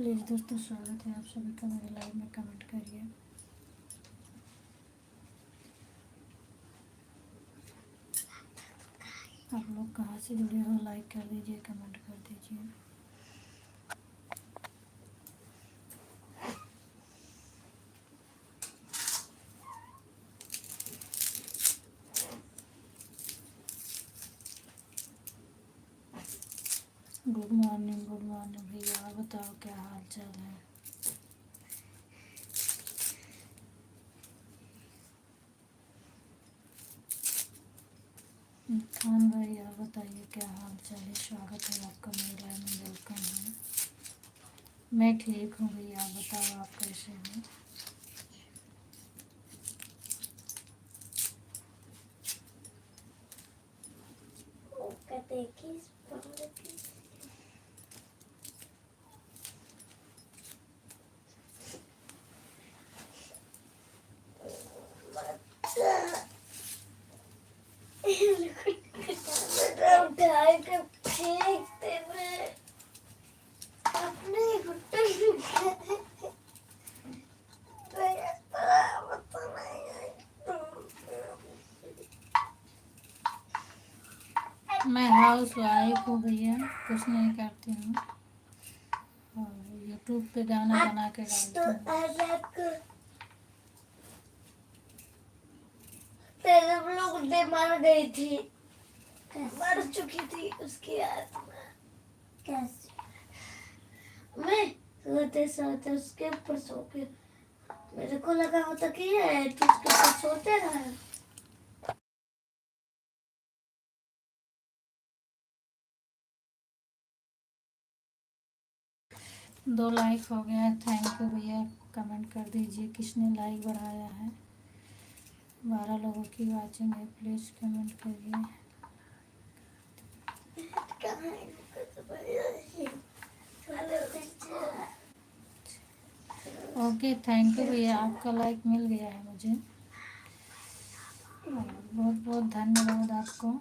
Please दोस्तों, स्वागत है आप सभी का मेरे लाइव में। कमेंट करिए। आप लोग कहाँ से जुड़े हो, लाइक कर दीजिए, कमेंट कर दीजिए। गुड मॉर्निंग भैया। आप बताओ क्या हाल चाल है। खान भाई आप बताइए क्या हाल चाल है। स्वागत है आपका मेरे लाइव में, वेलकम है। मैं ठीक हूँ भैया, आप बताओ आप कैसे हो। मैं हाउस वाइफ हूँ भैया, कुछ नहीं करती हूँ और यूट्यूब पे गाना बना के डालती हूँ। तेरे लोग दे मर गई थी, मर चुकी थी उसकी आत्मा। कैसे? मैं सोते सोते उसके ऊपर सो के, मेरे को लगा होता कि ये तो उसके ऊपर सोते रहा। 2 लाइक हो गया है, थैंक यू भैया। कमेंट कर दीजिए किसने लाइक बढ़ाया है। 12 लोगों की वाचिंग है, प्लीज़ कमेंट करिए। ओके, थैंक यू भैया, आपका लाइक मिल गया है मुझे। बहुत बहुत धन्यवाद आपको।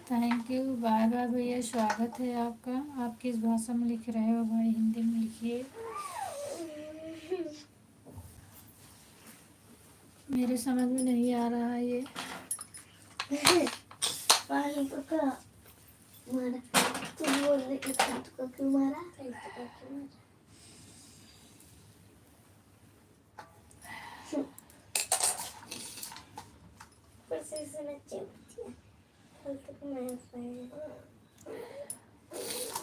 थैंक यू, बाय बाय भैया। स्वागत है आपका। आप किस भाषा में लिख रहे हो भाई? हिंदी में लिखिए, मेरे समझ में नहीं आ रहा है ये। पानी को क्या मारा? तू बोल रही कि तुमको क्यों मारा?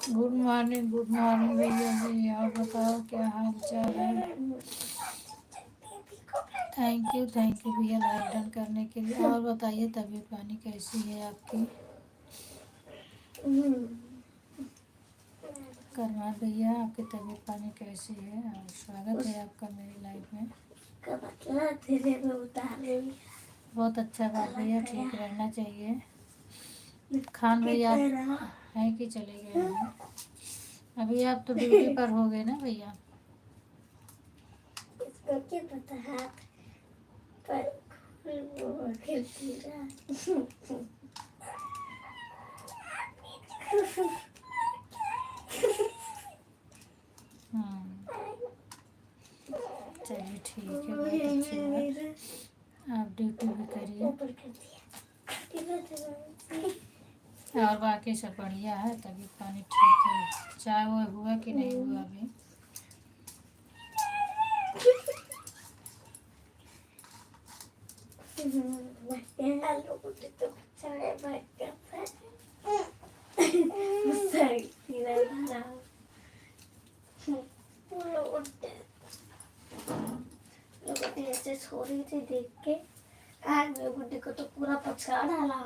गुड मॉर्निंग भैया जी। और बताओ क्या हाल चाल है। थैंक यू भैया लाइक डन करने के लिए। और बताइए तबीयत पानी कैसी है आपकी। करनाल भैया, आपकी तबीयत पानी कैसी है। और स्वागत है आपका मेरी लाइफ में। बहुत अच्छा बात भैया, ठीक रहना चाहिए। खान भैया हैं कि चले गए हैं? अभी आप तो ड्यूटी पर हो गए ना भैया। इसको क्या पता है पर वो खेलती रहा। चलिए ठीक है, बहुत अच्छी बात। आप ड्यूटी भी करिए। और बाकी सब बढ़िया है, तबीयत पानी ठीक है। चाय वो हुआ कि नहीं हुआ अभी? ऐसे सो रही थी देख के, आज मेरे गुड्डे को तो पूरा पछाड़ डाला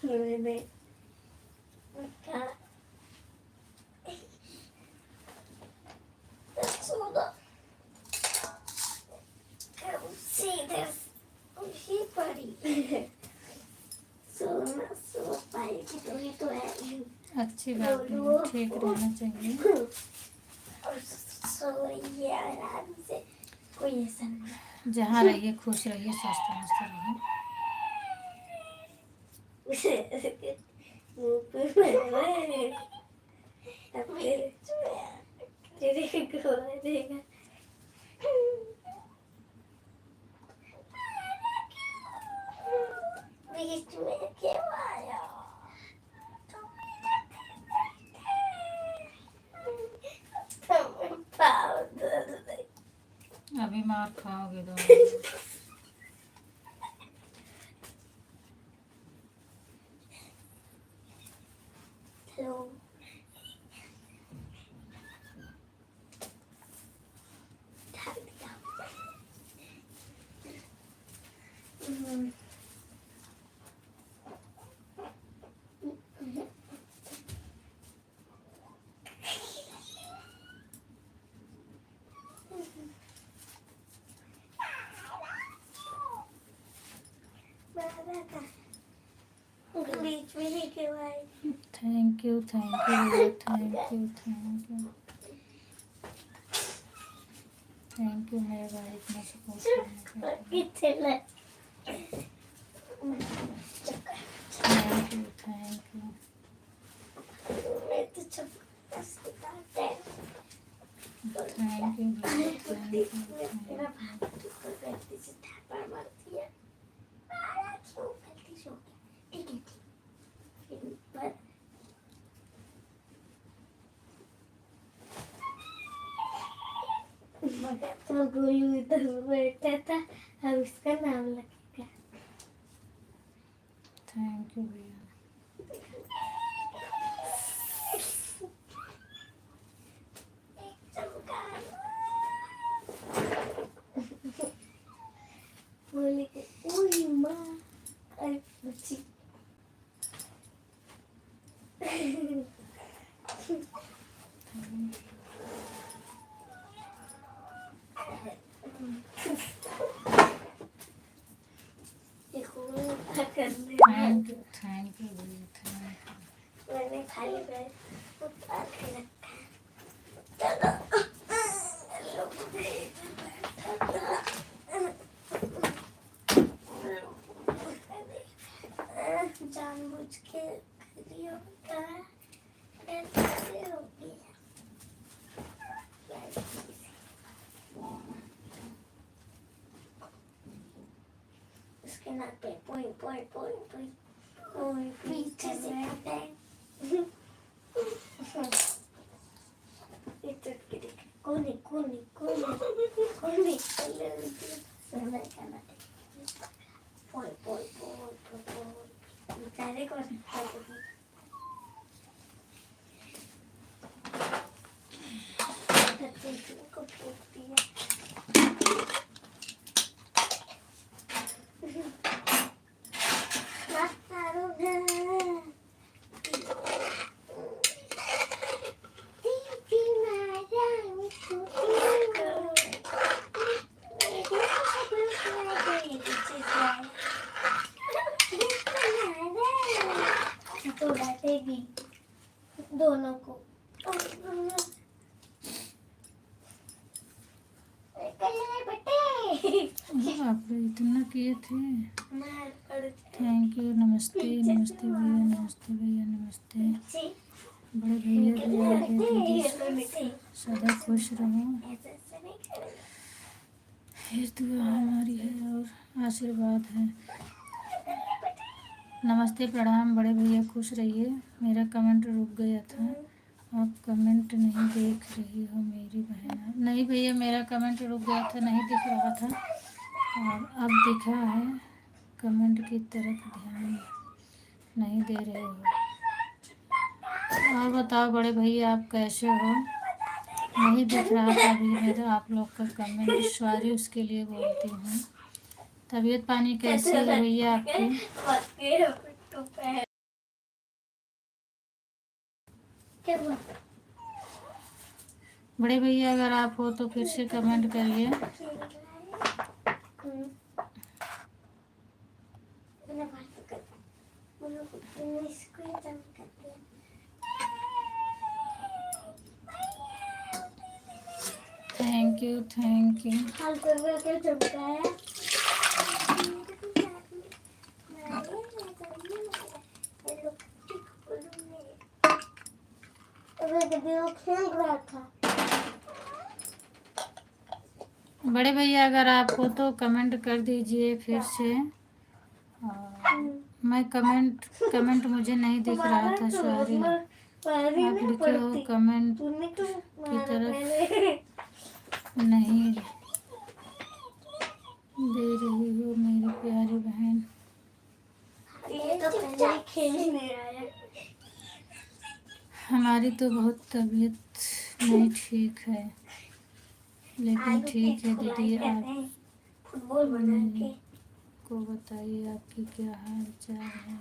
मैंने। क्या सोना सीधे उसी पड़ी। सोना सो पाएगी तो ही तो है। अच्छी बात है, ठीक रहना चाहिए। और सो रही है आराम से। कोई ऐसा नहीं जहाँ रहिए खुश रहिए, स्वस्थ मस्त रहिए। मुंह पे मारे, अब तेरे को देगा। बीच में क्यों आया? पाव दर्द है। अभी मार खाओगे दोनों। हेलो। बीच में ही क्यों आई? थैंक यू भैया, थैंक यू मेरे भाई इतना सपोर्ट करने के लिए। Thank you. मैं तो चुप थैंक यू भैया, मेरा भाई को गलती से थप्पड़ मार दिया। क्यों गलती से हो गया? ठीक है ठीक। पर मगर तो गोलू इधर बैठा था, अब इसका नाम लगेगा। थैंक यू भैया। बोले ओए माँ, अरे बच्ची। देखो क्या करने थैंक यू भैया, थैंक यू। मैंने खाली बैग उतार के रखा है। चलो जानबूझ के करियो का ऐसे हो गया। उसके नाक पे पोई पोई पोई पोई पोई पीछे से बैठे। इतने देख कोनी कोनी कोनी कोनी सोना खाना पोई पोई पोई पोई बेचारे को को फेंक दिया। तो डांटेगी दोनों को। आप लोग इतना किए थे। Thank you. नमस्ते नमस्ते भैया, नमस्ते भैया, नमस्ते। बड़े भैया भी आ गए। सदा खुश रहो, ये दुआ हमारी है और आशीर्वाद है। नमस्ते प्रणाम बड़े भैया, खुश रहिए। मेरा कमेंट रुक गया था, आप कमेंट नहीं देख रही हो मेरी बहन। नहीं भैया, मेरा कमेंट रुक गया था, नहीं दिख रहा था और अब दिखा है। कमेंट की तरफ ध्यान नहीं दे रहे हो। और बताओ बड़े भैया, आप कैसे हो? नहीं दिख रहा था अभी मेरा आप लोग का कमेंट, सॉरी उसके लिए बोलती हूँ। तबीयत पानी कैसी है भैया आपकी? बड़े भैया अगर आप हो तो फिर से कमेंट करिए। Thank you thank you. हाल तो बिल्कुल चमकाया। वो खेल रहा था। बड़े भैया अगर आपको तो कमेंट कर दीजिए फिर से। मैं कमेंट मुझे नहीं दिख रहा था, सॉरी। आप लिखे हो कमेंट की तरफ नहीं दे रही हो मेरी प्यारी बहन। ये तो पहले खेल ही नहीं रहा है। हमारी तो बहुत तबीयत नहीं ठीक है, लेकिन ठीक है दीदी। आप फुटबॉल बना के को बताइए आपकी क्या हाल चाल है।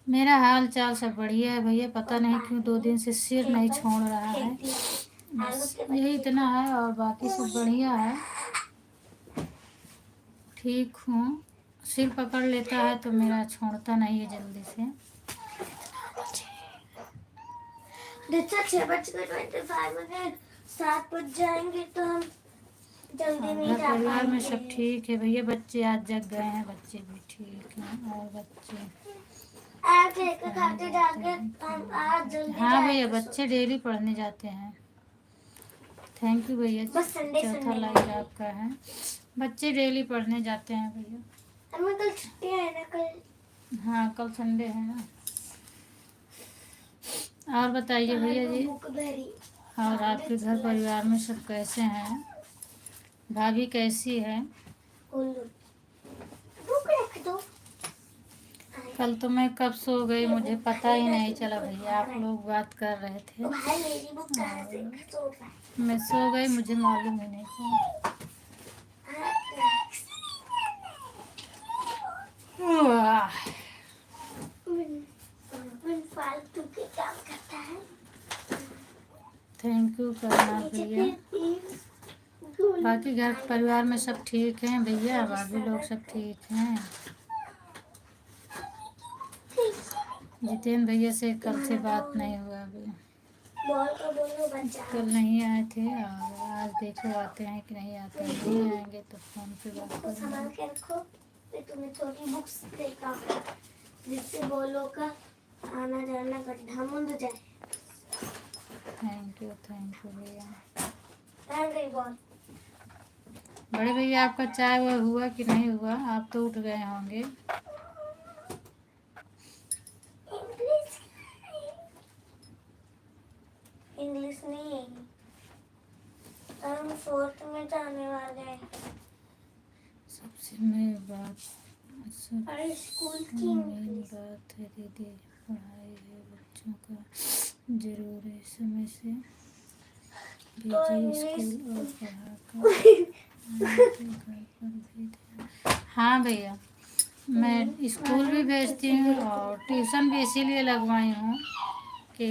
मेरा हाल चाल सब बढ़िया है भैया, पता नहीं क्यों 2 दिन से सिर नहीं छोड़ रहा है, बस यही इतना है और बाकी सब बढ़िया है, ठीक हूँ। सिर पकड़ लेता है तो मेरा छोड़ता नहीं है जल्दी से। 6:25 7 बज जाएंगे तो हम जल्दी नहीं घर जा परिवार में पाएंगे। सब ठीक है भैया, बच्चे आज जग गए हैं, बच्चे भी ठीक हैं और बच्चे आज एक खाते जाके हम आज जल्दी हाँ भैया जाएंगे। बच्चे डेली पढ़ने जाते हैं। थैंक यू भैया। बस संडे चौथा लाइक आपका है। बच्चे डेली पढ़ने जाते हैं भैया। हमें कल छुट्टी है ना, कल हाँ कल संडे है ना। और बताइए भैया जी, और आपके घर परिवार में सब कैसे हैं? भाभी कैसी है? कल तो मैं कब सो गई मुझे पता ही नहीं चला भैया, आप लोग बात कर रहे थे और मैं सो गई, मुझे मालूम ही नहीं था। फालतू के काम करता है। थैंक यू करना भैया। बाकी घर परिवार में सब ठीक हैं भैया, भाभी लोग सब ठीक हैं। जितेंद्र भैया से कल से बात नहीं हुआ अभी, कल नहीं आए थे और आज देखो आते हैं कि नहीं आते हैं। नहीं आएंगे तो फोन पे बात करेंगे। तुम्हें छोटी बुक्स देता हूँ जिससे बोलो का आना जाना गड्ढा मुंद जाए। थैंक यू भैया। बॉल बड़े भैया आपका चाय वो हुआ कि नहीं हुआ? आप तो उठ गए होंगे। इंग्लिश नहीं है, हम 4th में जाने वाले हैं। सबसे मेन बात स्कूल की मेन बात है दीदी, पढ़ाई है बच्चों का जरूर है, समय से भेजिए स्कूल और पढ़ा कर घर पर भेज। हाँ भैया मैं स्कूल भी भेजती हूँ और ट्यूशन भी इसीलिए लगवाई हूँ कि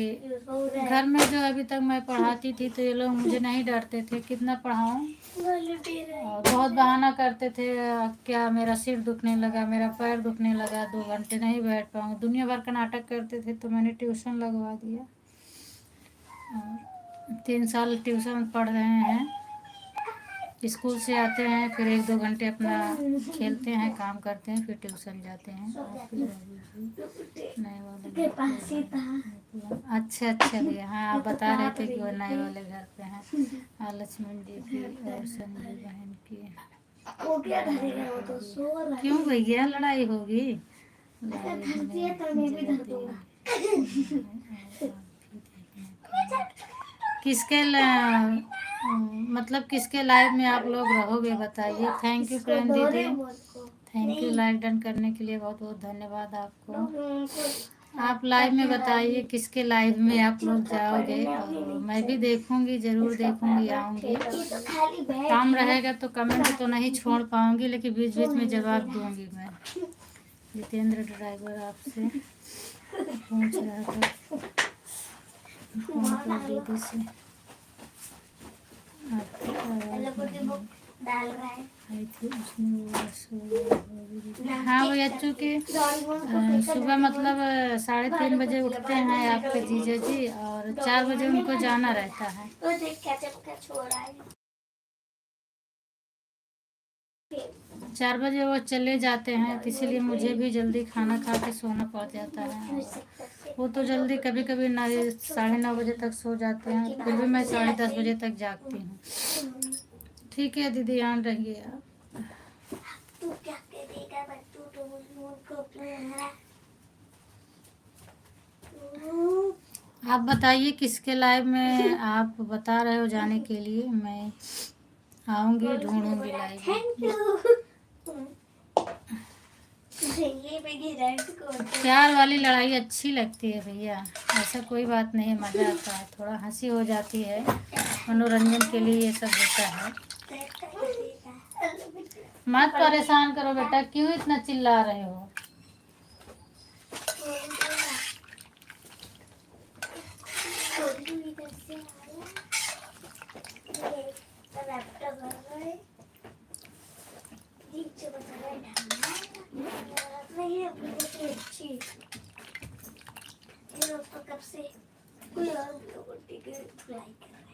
घर में जो अभी तक मैं पढ़ाती थी तो ये लोग मुझे नहीं डरते थे, कितना पढ़ाऊँ, और बहुत बहाना करते थे क्या मेरा सिर दुखने लगा, मेरा पैर दुखने लगा, 2 घंटे नहीं बैठ पाऊँगी, दुनिया भर का नाटक करते थे। तो मैंने ट्यूशन लगवा दिया और 3 साल ट्यूशन पढ़ रहे हैं। स्कूल से आते हैं फिर 1-2 घंटे अपना खेलते हैं, काम करते हैं, फिर ट्यूशन जाते हैं। और फिर नए वाले अच्छा भैया। हाँ आप बता रहे थे कि वो नए वाले घर पे हैं, लक्ष्मण जी की और संजू बहन की। क्यों भैया लड़ाई होगी? किसके मतलब किसके लाइव में आप लोग रहोगे बताइए। थैंक यू प्रेम दीदी, थैंक यू लाइक डन करने के लिए, बहुत बहुत धन्यवाद आपको। आप लाइव में बताइए किसके लाइव में आप लोग जाओगे और मैं भी देखूंगी, जरूर देखूंगी, आऊंगी। काम रहेगा तो कमेंट तो नहीं छोड़ पाऊंगी, लेकिन बीच बीच में जवाब दूंगी मैं। जितेंद्र ड्राइवर आपसे पूछ रहा था फोन पर दीदी से, आपकी आवाज़ नहीं डाल रहा है। आई थी उसने वो हाँ वो अच्छू के सुबह मतलब 3:30 बजे उठते हैं आपके जीजा जी, और 4 बजे उनको जाना रहता है। तो देख क्या चमका छोड़ा है। 4 बजे वो चले जाते हैं, तो इसीलिए मुझे भी जल्दी खाना खा के सोना पड़ जाता है। वो तो जल्दी कभी कभी 9:30 बजे तक सो जाते हैं, फिर भी मैं 10:30 बजे तक जागती हूँ। ठीक है दीदी, ध्यान रहिए आप। तू क्या करेगा बच्चों, तो मुझको अपना आप बताइए किसके लाइव में आप बता रहे हो जाने के लिए, मैं आऊंगी, ढूंढूंगी लाइव। Thank you. प्यार वाली लड़ाई अच्छी लगती है भैया, ऐसा कोई बात नहीं, मज़ा आता है, थोड़ा हंसी हो जाती है, मनोरंजन के लिए ये सब होता है। मत परेशान करो बेटा, क्यों इतना चिल्ला रहे हो? कब से कोई और रोटी की धुलाई कर रहा है।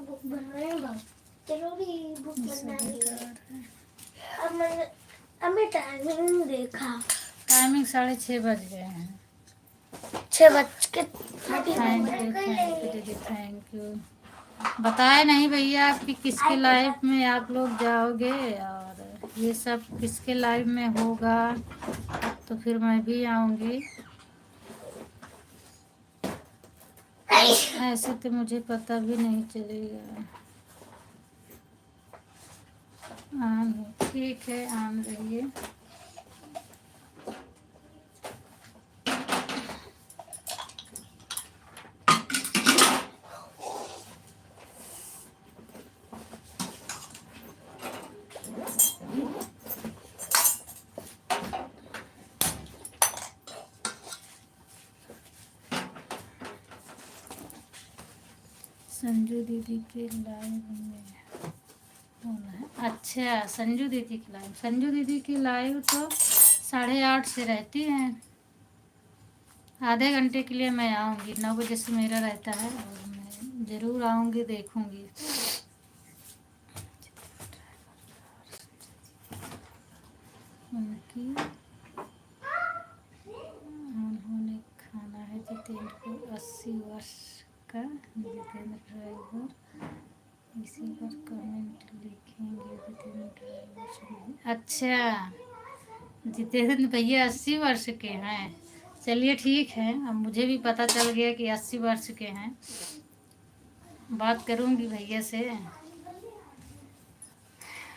बुक बन रहे हैं, जरूरी बुक बनानी है। अब मैं टाइमिंग देखा, टाइमिंग 6:30 बज गए हैं। 6:30। थैंक यू दीदी, थैंक यू। बताए नहीं भैया कि किसके लाइव में आप लोग जाओगे, और ये सब किसके लाइव में होगा, तो फिर मैं भी आऊँगी। ऐसे तो मुझे पता भी नहीं चलेगा। आन हो, ठीक है, आन रहिए। संजू दीदी के लाइव में होना है। अच्छा, संजू दीदी की लाइव, संजू दीदी की लाइव तो 8:30 से रहती है। आधे घंटे के लिए मैं आऊँगी, 9 बजे से मेरा रहता है, और मैं ज़रूर आऊँगी, देखूँगी। उनकी उन्होंने खाना है जितेंद्र को 80 वर्ष का जितेंद्र ड्राइवर, इसी पर कमेंट लिखेंगे जितेंद्र ड्राइवर। अच्छा, जितेंद्र भैया 80 वर्ष के हैं, चलिए ठीक है, अब मुझे भी पता चल गया कि 80 वर्ष के हैं। बात करूंगी भैया से,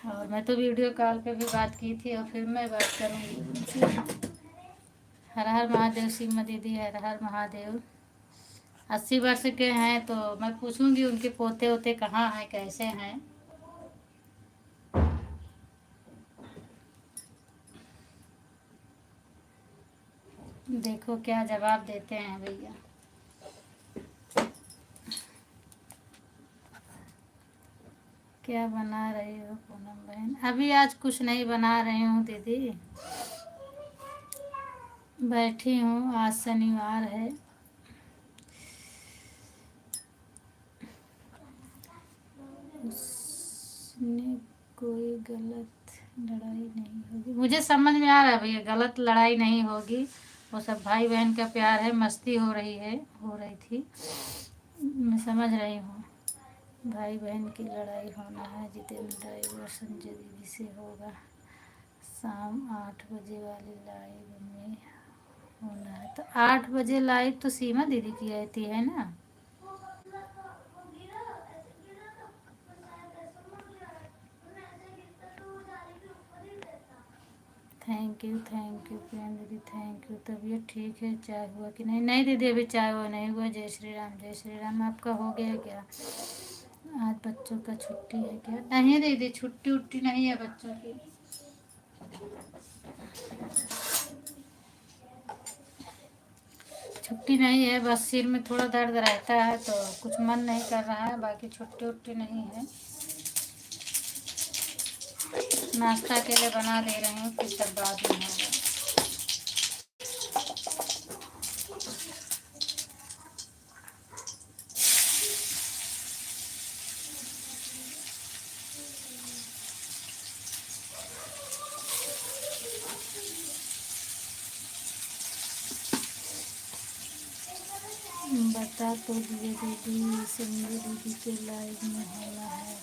और मैं तो वीडियो कॉल पे भी बात की थी, और फिर मैं बात करूंगी उनसे। हर हर महादेव सीमा दीदी, हर हर महादेव। 80 वर्ष के हैं तो मैं पूछूंगी उनके पोते वोते कहाँ हैं, कैसे हैं। देखो क्या जवाब देते हैं भैया। क्या बना रही हो पूनम बहन? अभी आज कुछ नहीं बना रही हूँ दीदी, बैठी हूँ, आज शनिवार है। उसने कोई गलत लड़ाई नहीं होगी, मुझे समझ में आ रहा है भैया, गलत लड़ाई नहीं होगी, वो सब भाई बहन का प्यार है, मस्ती हो रही थी, मैं समझ रही हूँ। भाई बहन की लड़ाई होना है, जितेंद्र ड्राइवर संजय दीदी से होगा, शाम 8 बजे वाली लाइव में होना है। तो 8 बजे लाइव तो सीमा दीदी की रहती है ना। थैंक यू प्रियम दीदी, थैंक यू। तबीयत ठीक है? चाय हुआ कि नहीं? नहीं दीदी, अभी चाय हुआ नहीं हुआ। जय श्री राम, जय श्री राम। आपका हो गया क्या? आज बच्चों का छुट्टी है क्या? नहीं दीदी, छुट्टी उट्टी नहीं है बच्चों की। छुट्टी नहीं है, बस सिर में थोड़ा दर्द रहता है तो कुछ मन नहीं कर रहा है, बाकी छुट्टी उट्टी नहीं है। नाश्ता के लिए बना दे रही हूँ, फिर सब बाद में होगा। बता तो दिए दीदी, संजू दीदी के लाइव में होला है।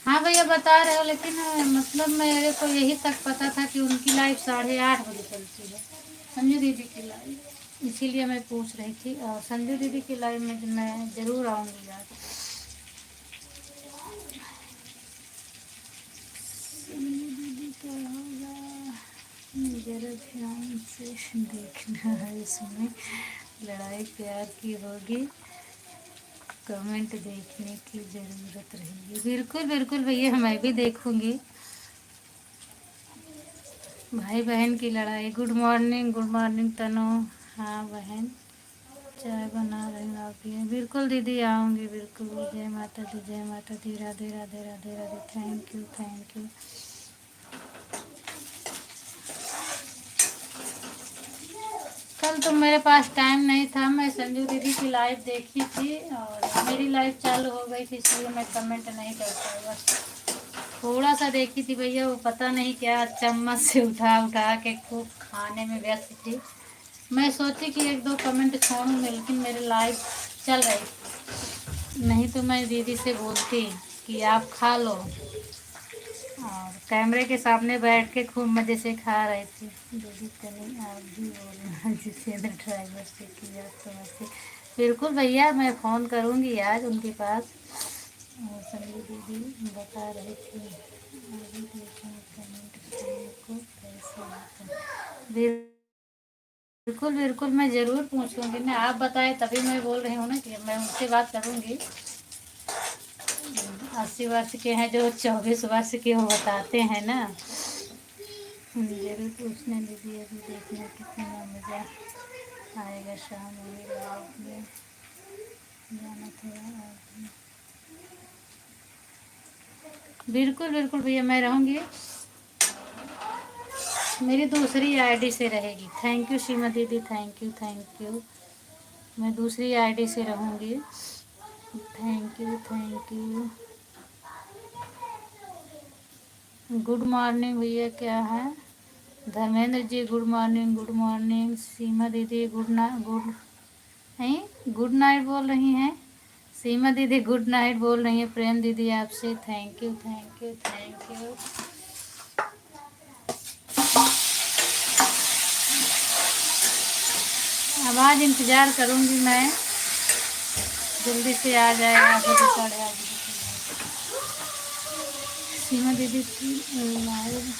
हाँ भैया बता रहे हो, लेकिन मतलब मेरे को यही तक पता था कि उनकी लाइव 8:30 बजे चलती है, संजू दीदी की लाइव, इसीलिए मैं पूछ रही थी। और संजू दीदी की लाइव में मैं ज़रूर आऊँगी आज। संजू दीदी का होगा, जरा ध्यान से देखना है, इसमें लड़ाई प्यार की होगी, कमेंट देखने की ज़रूरत रहेगी। बिल्कुल बिल्कुल भैया, मैं भी देखूंगी। भाई बहन की लड़ाई। गुड मॉर्निंग तनु। हाँ बहन, चाय बना रही हूँ, आप भी बिल्कुल दीदी आऊँगी बिल्कुल। जय माता दी, जय माता दी, Radhe Radhe Radhe Radhe. Thank you thank you. कल तो मेरे पास टाइम नहीं था, मैं संजू दीदी की लाइव देखी थी और मेरी लाइव चालू हो गई थी, इसलिए मैं कमेंट नहीं कर पाई। बस थोड़ा सा देखी थी भैया, वो पता नहीं क्या चम्मच से उठा उठा के खूब खाने में व्यस्त थी। मैं सोची कि एक दो कमेंट छोड़ूंगी, लेकिन मेरी लाइव चल रही, नहीं तो मैं दीदी से बोलती कि आप खा लो, और कैमरे के सामने बैठ के खूब मज़े से खा रही थी। दीदी कहीं आप भी बोलना, जितेंद्र ड्राइवर से किया तो ऐसे। बिल्कुल भैया, मैं फ़ोन करूँगी आज उनके पास। और संजू दीदी बता रही थी, अभी देखें कमेंट को कैसे आता है। बिल्कुल बिल्कुल, मैं ज़रूर पूछूंगी ना, आप बताएं तभी मैं बोल रही हूँ ना कि मैं उनसे बात करूँगी। 80 वर्ष के हैं जो 24 वर्ष के वो बताते हैं ना। जरूर पूछने दीदी, अभी देखना कितना मज़ा आएगा, शाम होगी लाइव में जाना थोड़ा और। बिल्कुल बिल्कुल भैया, मैं रहूँगी, मेरी दूसरी आईडी से रहेगी। थैंक यू सीमा दीदी, थैंक यू थैंक यू। मैं दूसरी आईडी से रहूँगी। Thank you thank you. Good morning भैया, क्या है Dharmendra ji, good morning good morning. सीमा दीदी गुड नहीं, गुड नाइट बोल रही हैं। सीमा दीदी गुड नाइट बोल रही हैं। प्रेम दीदी आपसे thank you thank you thank you. अब आज इंतज़ार करूँगी मैं, जल्दी से आ जाए 8 बजे 8:30 बजे। सीमा दीदी की लाइव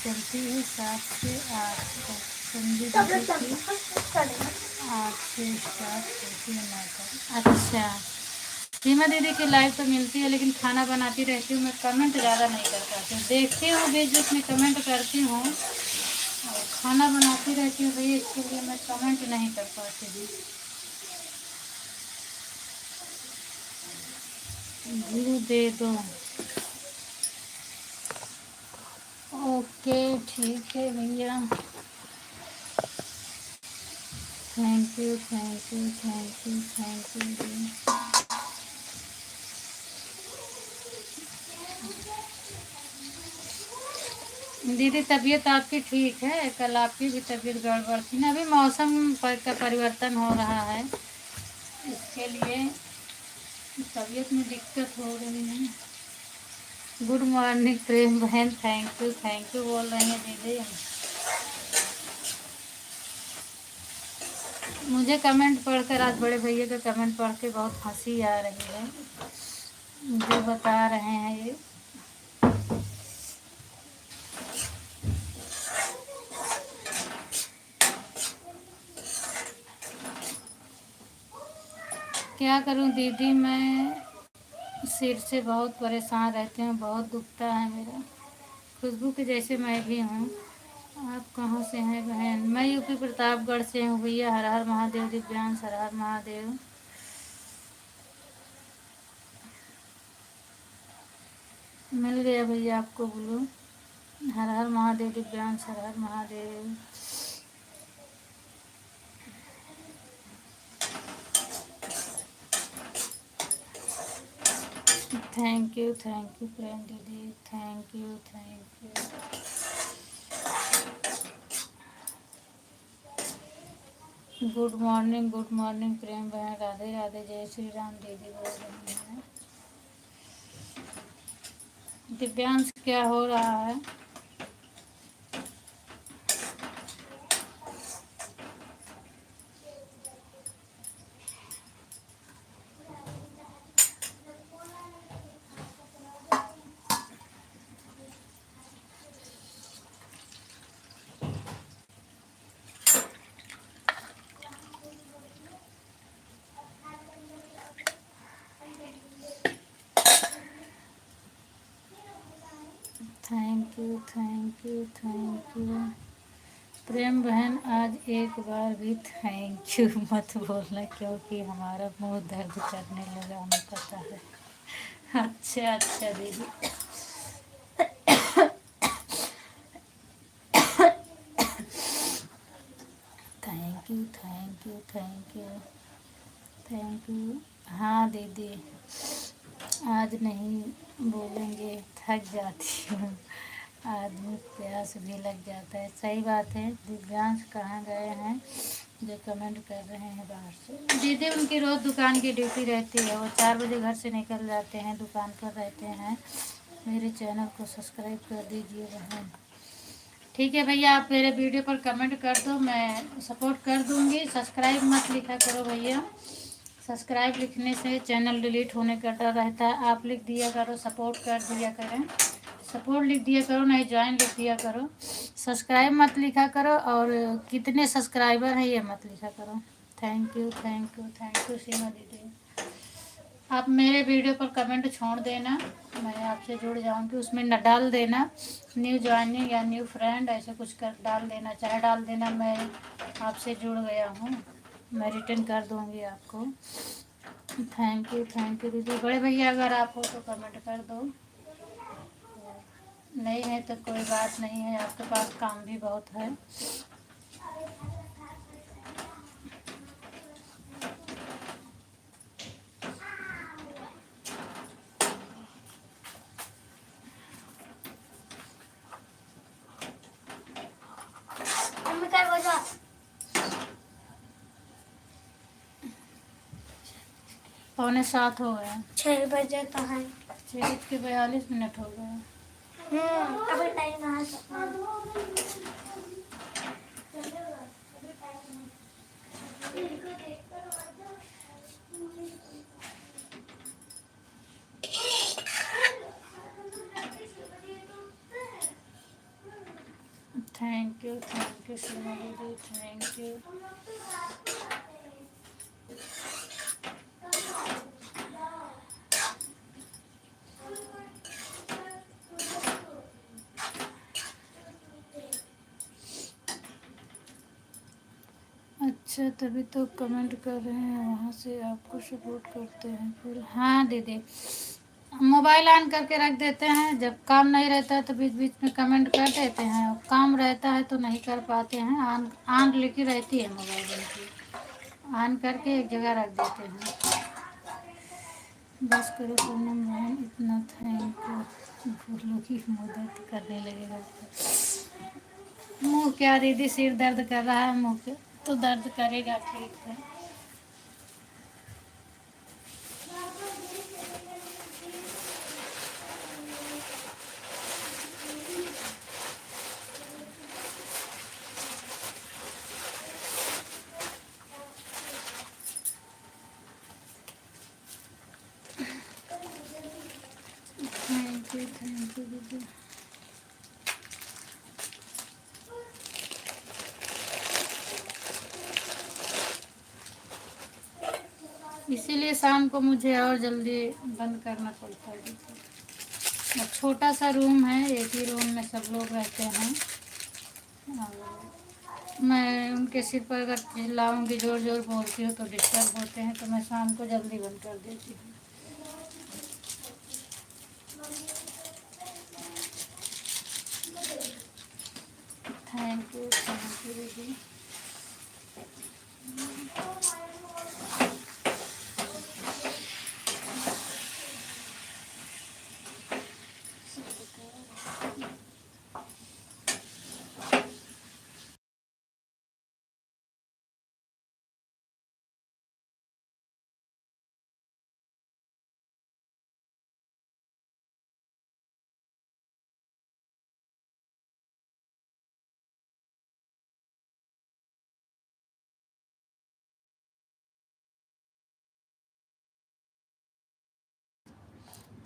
चलती है 7 से 8 तक। संजू दीदी की 8 से स्टार्ट होती है 9 तक। अच्छा, सीमा दीदी की लाइव तो मिलती है, लेकिन खाना बनाती रहती हूँ मैं, कमेंट ज़्यादा नहीं कर पाती हूँ। देखती हूँ बीच बीच में कमेंट करती हूँ, और खाना बनाती रहती हूँ भैया, इसके लिए मैं कमेंट नहीं कर पाती हूँ। व्यू दे दो। ओके ठीक है भैया, thank you thank you thank you thank you. दीदी तबीयत आपकी ठीक है? कल आपकी भी तबीयत गड़बड़ थी ना, अभी मौसम का परिवर्तन हो रहा है, इसके लिए तबीयत में दिक्कत हो रही है। गुड मॉर्निंग प्रेम बहन, थैंक यू बोल रही हैं दीदी। मुझे कमेंट पढ़कर, आज बड़े भैया का कमेंट पढ़ के बहुत हंसी आ रही है, जो बता रहे हैं ये। क्या करूं दीदी, मैं सिर से बहुत परेशान रहती हूँ, बहुत दुखता है मेरा। खुशबू के जैसे मैं भी हूँ, आप कहाँ से हैं बहन? मैं यूपी प्रतापगढ़ से हूँ भैया। हर हर महादेव दिव्यांश, हर हर महादेव। मिल गया भैया आपको ब्लू। हर हर महादेव दिव्यांश, हर हर महादेव। थैंक यू प्रेम दीदी, thank you. Good morning Prem बहन। राधे राधे, जय श्री राम दीदी बोल रही हैं। दिव्यांश क्या हो रहा है? थैंक यू प्रेम बहन। आज एक बार भी थैंक यू मत बोलना, क्योंकि हमारा मुंह दर्द करने लगा, हमें पता है। अच्छा दीदी। Thank you. हाँ दीदी, आज नहीं बोलेंगे, थक जाती हूँ। आदमी प्यास भी लग जाता है। सही बात है। दिव्यांश कहाँ गए हैं जो कमेंट कर रहे हैं बाहर से? दीदी उनकी रोज़ दुकान की ड्यूटी रहती है, वो 4 बजे घर से निकल जाते हैं, दुकान पर रहते हैं। मेरे चैनल को सब्सक्राइब कर दीजिए बहन। ठीक है भैया, आप मेरे वीडियो पर कमेंट कर दो, मैं सपोर्ट कर दूँगी। सब्सक्राइब मत लिखा करो भैया, सब्सक्राइब लिखने से चैनल डिलीट होने का डर रहता है। आप लिख दिया करो, सपोर्ट कर दिया करें। सपोर्ट लिख दिया करो, नहीं ज्वाइन लिख दिया करो। सब्सक्राइब मत लिखा करो, और कितने सब्सक्राइबर हैं ये मत लिखा करो। थैंक यू सीमा दीदी। आप मेरे वीडियो पर कमेंट छोड़ देना, मैं आपसे जुड़ जाऊंगी। उसमें न डाल देना न्यू ज्वाइनिंग या न्यू फ्रेंड, ऐसे कुछ कर डाल देना, चाहे डाल देना मैं आपसे जुड़ गया हूँ, मैं रिटर्न कर दूँगी आपको। थैंक यू दीदी। बड़े भैया अगर आप हो तो कमेंट कर दो, नहीं है तो कोई बात नहीं है, आपके पास काम भी बहुत है। मम्मी क्या बजा? 6:45 हो गए। 6 बजे तो है। 6:42 हो गए। अभी टाइम आ सकता है। थैंक यू सीमा दीदी, थैंक यू। अच्छा, तभी तो कमेंट कर रहे हैं, वहाँ से आपको सपोर्ट करते हैं फिर। हाँ दीदी, मोबाइल ऑन करके रख देते हैं, जब काम नहीं रहता है तो बीच बीच में कमेंट कर देते हैं, और काम रहता है तो नहीं कर पाते हैं। ऑन ऑन लिखी रहती है मोबाइल उनकी, ऑन करके एक जगह रख देते हैं। बस करो पूनम बहन, इतना थैंक यू। फूलों की मदद करने लगेगा। मुँह क्या दीदी, सिर दर्द कर रहा है, मुँह के तो दर्द करेगा, ठीक है। थैंक यू दीदी। इसीलिए शाम को मुझे और जल्दी बंद करना पड़ता है दीदी। छोटा सा रूम है, एक ही रूम में सब लोग रहते हैं, और मैं उनके सिर पर अगर चिल्लाऊंगी, ज़ोर ज़ोर बोलती हूँ तो डिस्टर्ब होते हैं, तो मैं शाम को जल्दी बंद कर देती हूँ। थैंक यू दीदी।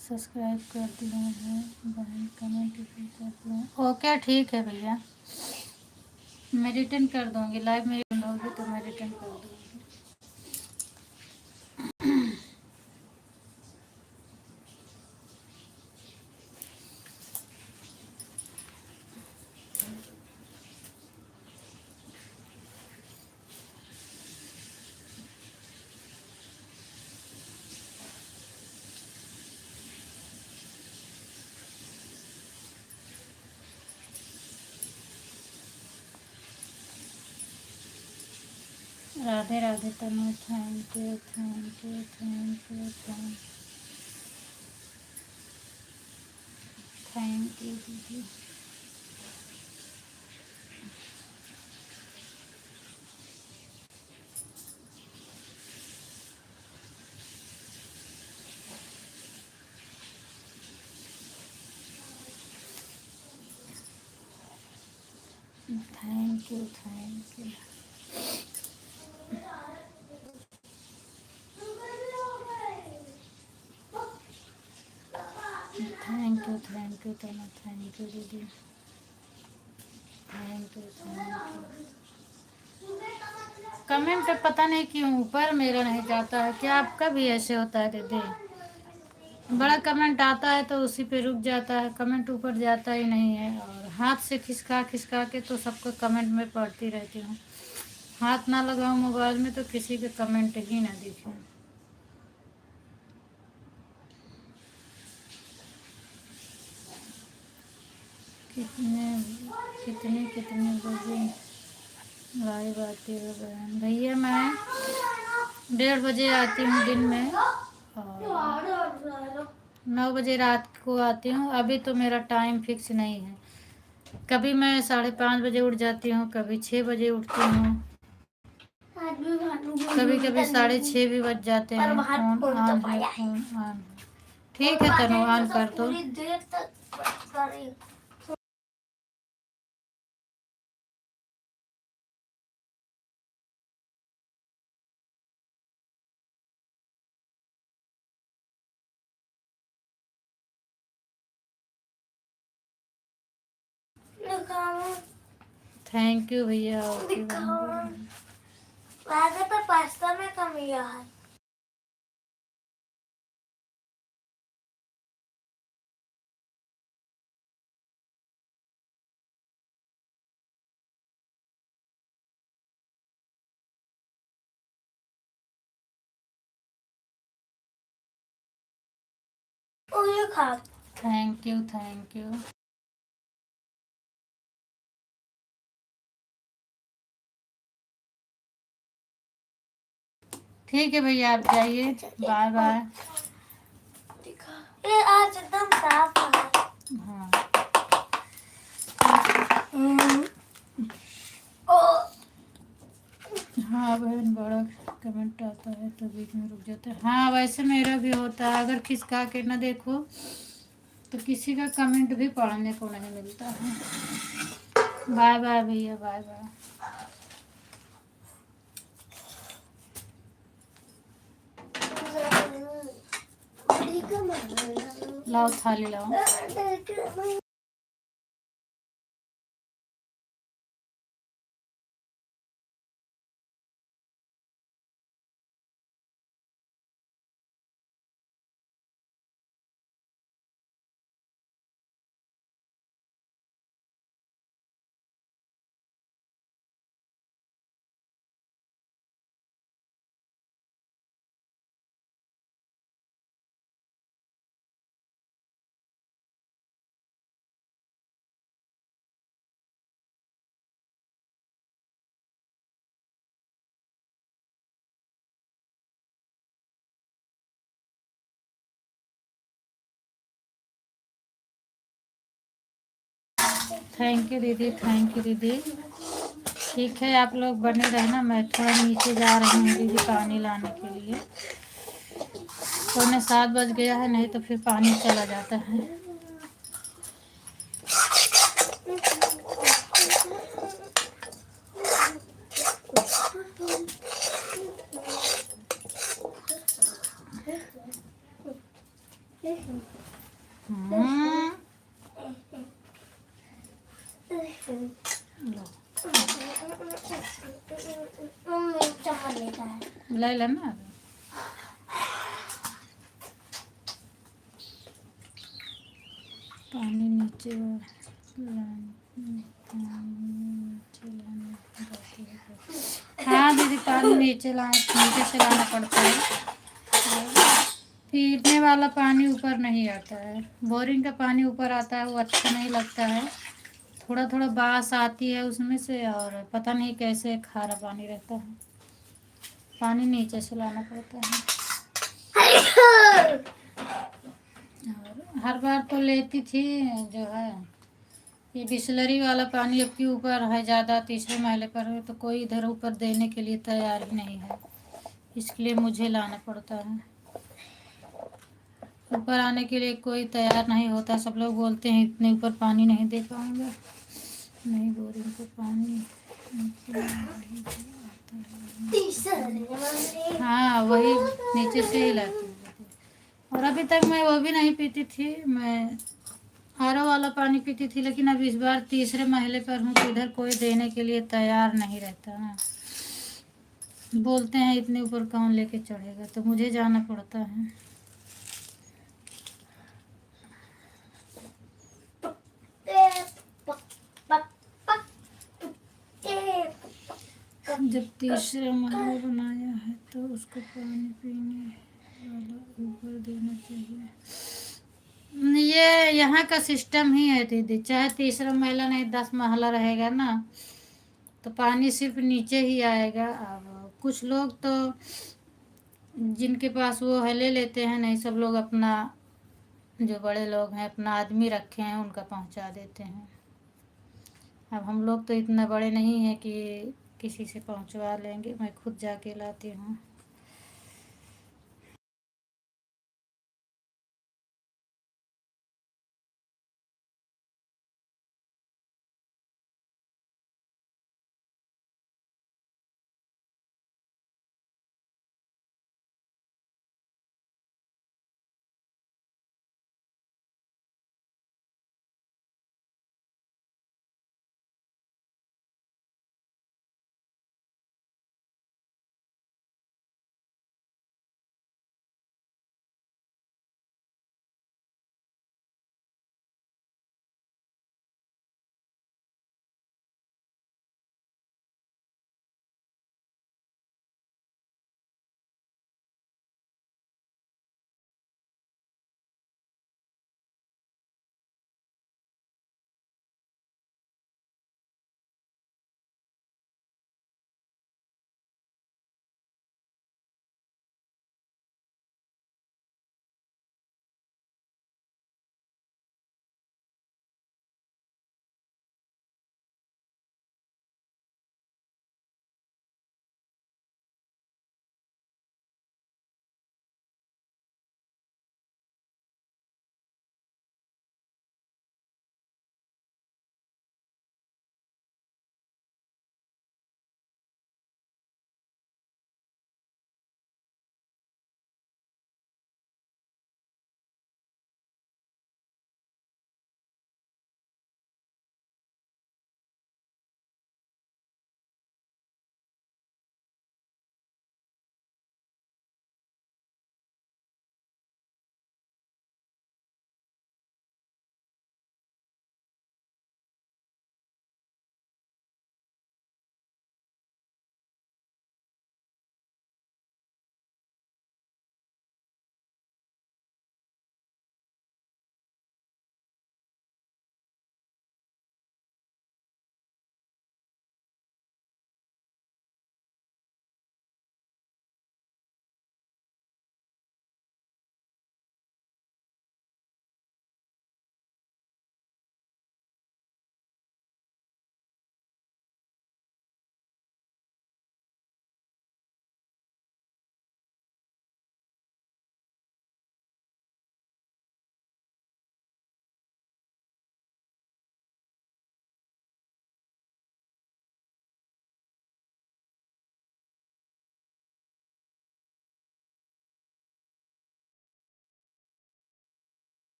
सब्सक्राइब कर दिया है बहन, कमेंट भी कर दिया। ओके ठीक है भैया, मैं रिटर्न कर दूँगी। लाइव में होगी तो मैं रिटर्न कर दूँगी। Radhe Radhe Tanu, thank you thank you thank you thank you दीदी। Thank you thank you thank you Tanu, thank you दीदी, thank you thank you. Comment पता नहीं क्यों ऊपर मेरा नहीं जाता है, क्या आपका भी ऐसे होता है दीदी? बड़ा कमेंट आता है तो उसी पे रुक जाता है, कमेंट ऊपर जाता ही नहीं है। और हाथ से खिसका खिसका के तो सबको कमेंट में पढ़ती रहती हूँ। हाथ ना लगाऊं मोबाइल में तो किसी के कमेंट ही ना दिखे। कितने कितने कितने बजे लाइव आती है बहन? भैया मैं 1:30 बजे आती हूँ दिन में, और 9 बजे रात को आती हूँ। अभी तो मेरा टाइम फिक्स नहीं है, कभी मैं 5:30 बजे उठ जाती हूँ, कभी 6 बजे उठती हूँ, कभी कभी 6:30 भी बज जाते हैं। फोन ऑन है, फोन ऑन। ठीक है तनु, ऑन कर दो। थैंक यू भैया। पास्ता में कमी है। Thank you thank you. ठीक है भैया, आप जाइए, बाय बाय। ये आज एकदम साफ है। हाँ हाँ बहन, बड़ा कमेंट आता है तो बीच में रुक जाता है। हाँ वैसे मेरा भी होता है, अगर खिसका के ना देखो तो किसी का कमेंट भी पढ़ने को नहीं मिलता है। बाय बाय भैया, बाय बाय। लाओ थाली लाओ। थैंक यू दीदी, थैंक यू दीदी। ठीक है, आप लोग बने रहना। मैं थोड़ा नीचे जा रही हूँ दीदी पानी लाने के लिए। 7:45 बज गया है, नहीं तो फिर पानी चला जाता है। हम्म, लो चम्मच लेता है। ले लेना। पानी नीचे हाँ दीदी, पानी नीचे से लाना पड़ता है। पीने वाला पानी ऊपर नहीं आता है। बोरिंग का पानी ऊपर आता है, वो अच्छा नहीं लगता है। थोड़ा थोड़ा बास आती है उसमें से, और पता नहीं कैसे खारा पानी रहता है। पानी नीचे से लाना पड़ता है। और हर बार तो लेती थी जो है, ये बिसलरी वाला पानी अब के ऊपर है ज़्यादा, तीसरे महले पर है, तो कोई इधर ऊपर देने के लिए तैयार ही नहीं है। इसके लिए मुझे लाना पड़ता है। ऊपर आने के लिए कोई तैयार नहीं होता। सब लोग बोलते हैं इतने ऊपर पानी नहीं दे पाऊँगा। नहीं, बोरिंग को पानी हाँ, वही नीचे से ही लाती हूँ। और अभी तक मैं वो भी नहीं पीती थी, मैं आरओ वाला पानी पीती थी। लेकिन अब इस बार तीसरे महले पर हूँ तो इधर कोई देने के लिए तैयार नहीं रहता ना। बोलते हैं इतने ऊपर कौन लेके चढ़ेगा, तो मुझे जाना पड़ता है। जब तीसरा महल बनाया है तो उसको पानी पीने वाला ऊपर देना चाहिए। ये यहाँ का सिस्टम ही है दीदी, चाहे तीसरा महला नहीं 10 महला रहेगा ना, तो पानी सिर्फ नीचे ही आएगा। अब कुछ लोग तो जिनके पास वो है ले लेते हैं, नहीं सब लोग अपना, जो बड़े लोग हैं अपना आदमी रखे हैं उनका पहुंचा देते हैं। अब हम लोग तो इतना बड़े नहीं हैं कि किसी से पहुंचवा लेंगे, मैं खुद जाके लाती हूँ।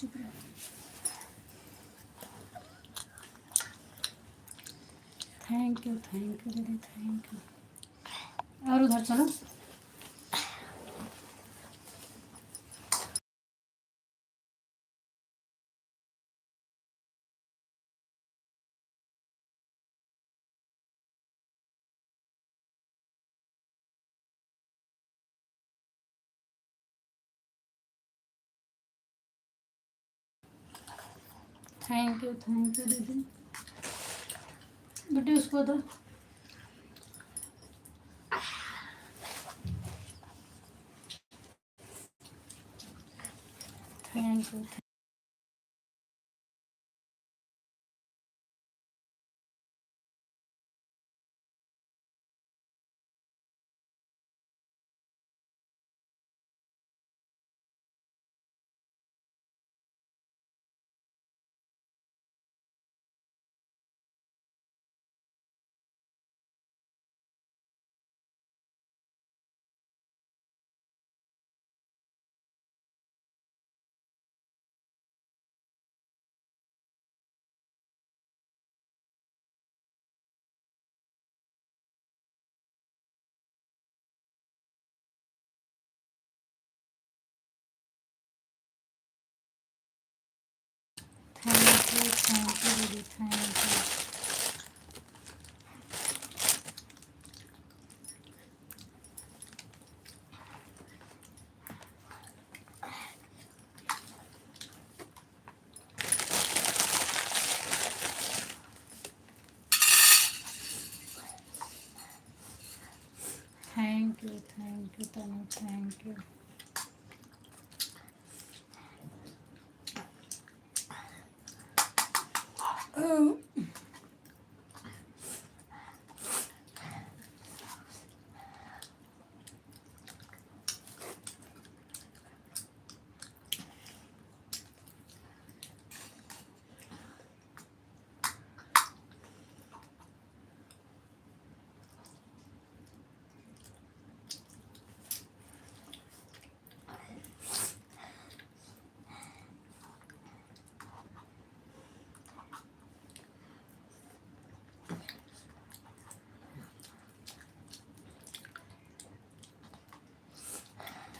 चुप रहो। थैंक यू दीदी, थैंक यू। और उधर चलो। थैंक यू दीदी। बेटी उसको दो। Thank you. थैंक यू दीदी, thank you. Thank you Tanu, thank you.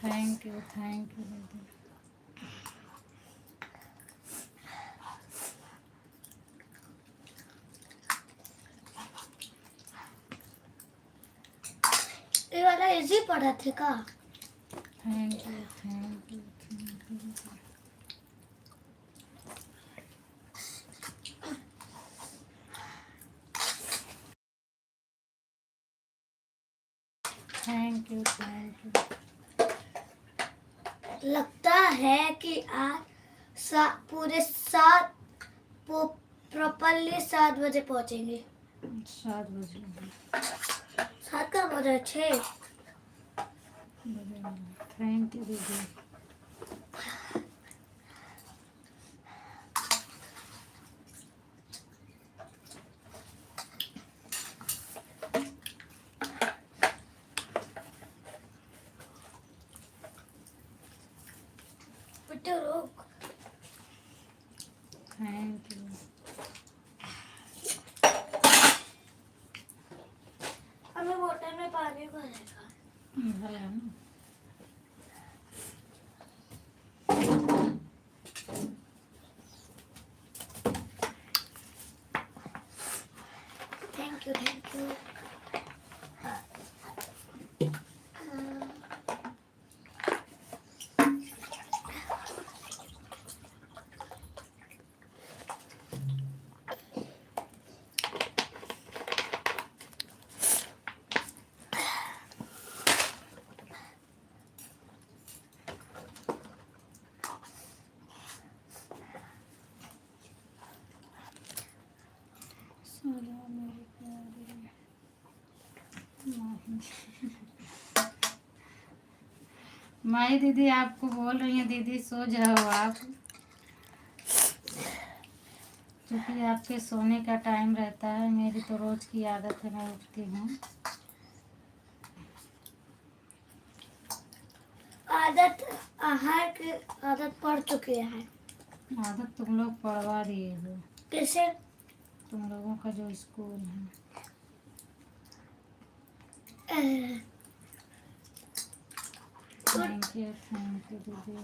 Thank you दीदी। ये वाला इजी पढ़ा थे का? थैंक यू दीदी। Thank you. लगता है कि आज पूरे 7 बजे पहुंचेंगे। 7 बजे। 7 का बजे 6। थैंक यू दीदी। बेटे रुक। Thank you. हमें बोतल में पानी भरेगा। भर लो ना। Thank you. माई दीदी आपको बोल रही हैं, दीदी सो जाओ आप, क्योंकि आपके सोने का टाइम रहता है। मेरी तो रोज की आदत है, मैं उठती हूँ। आदत आहार की आदत पड़ चुकी है। आदत तुम लोग पढ़वा दिए हो, कैसे? तुम लोगों का जो स्कूल है। थैंक यू दीदी।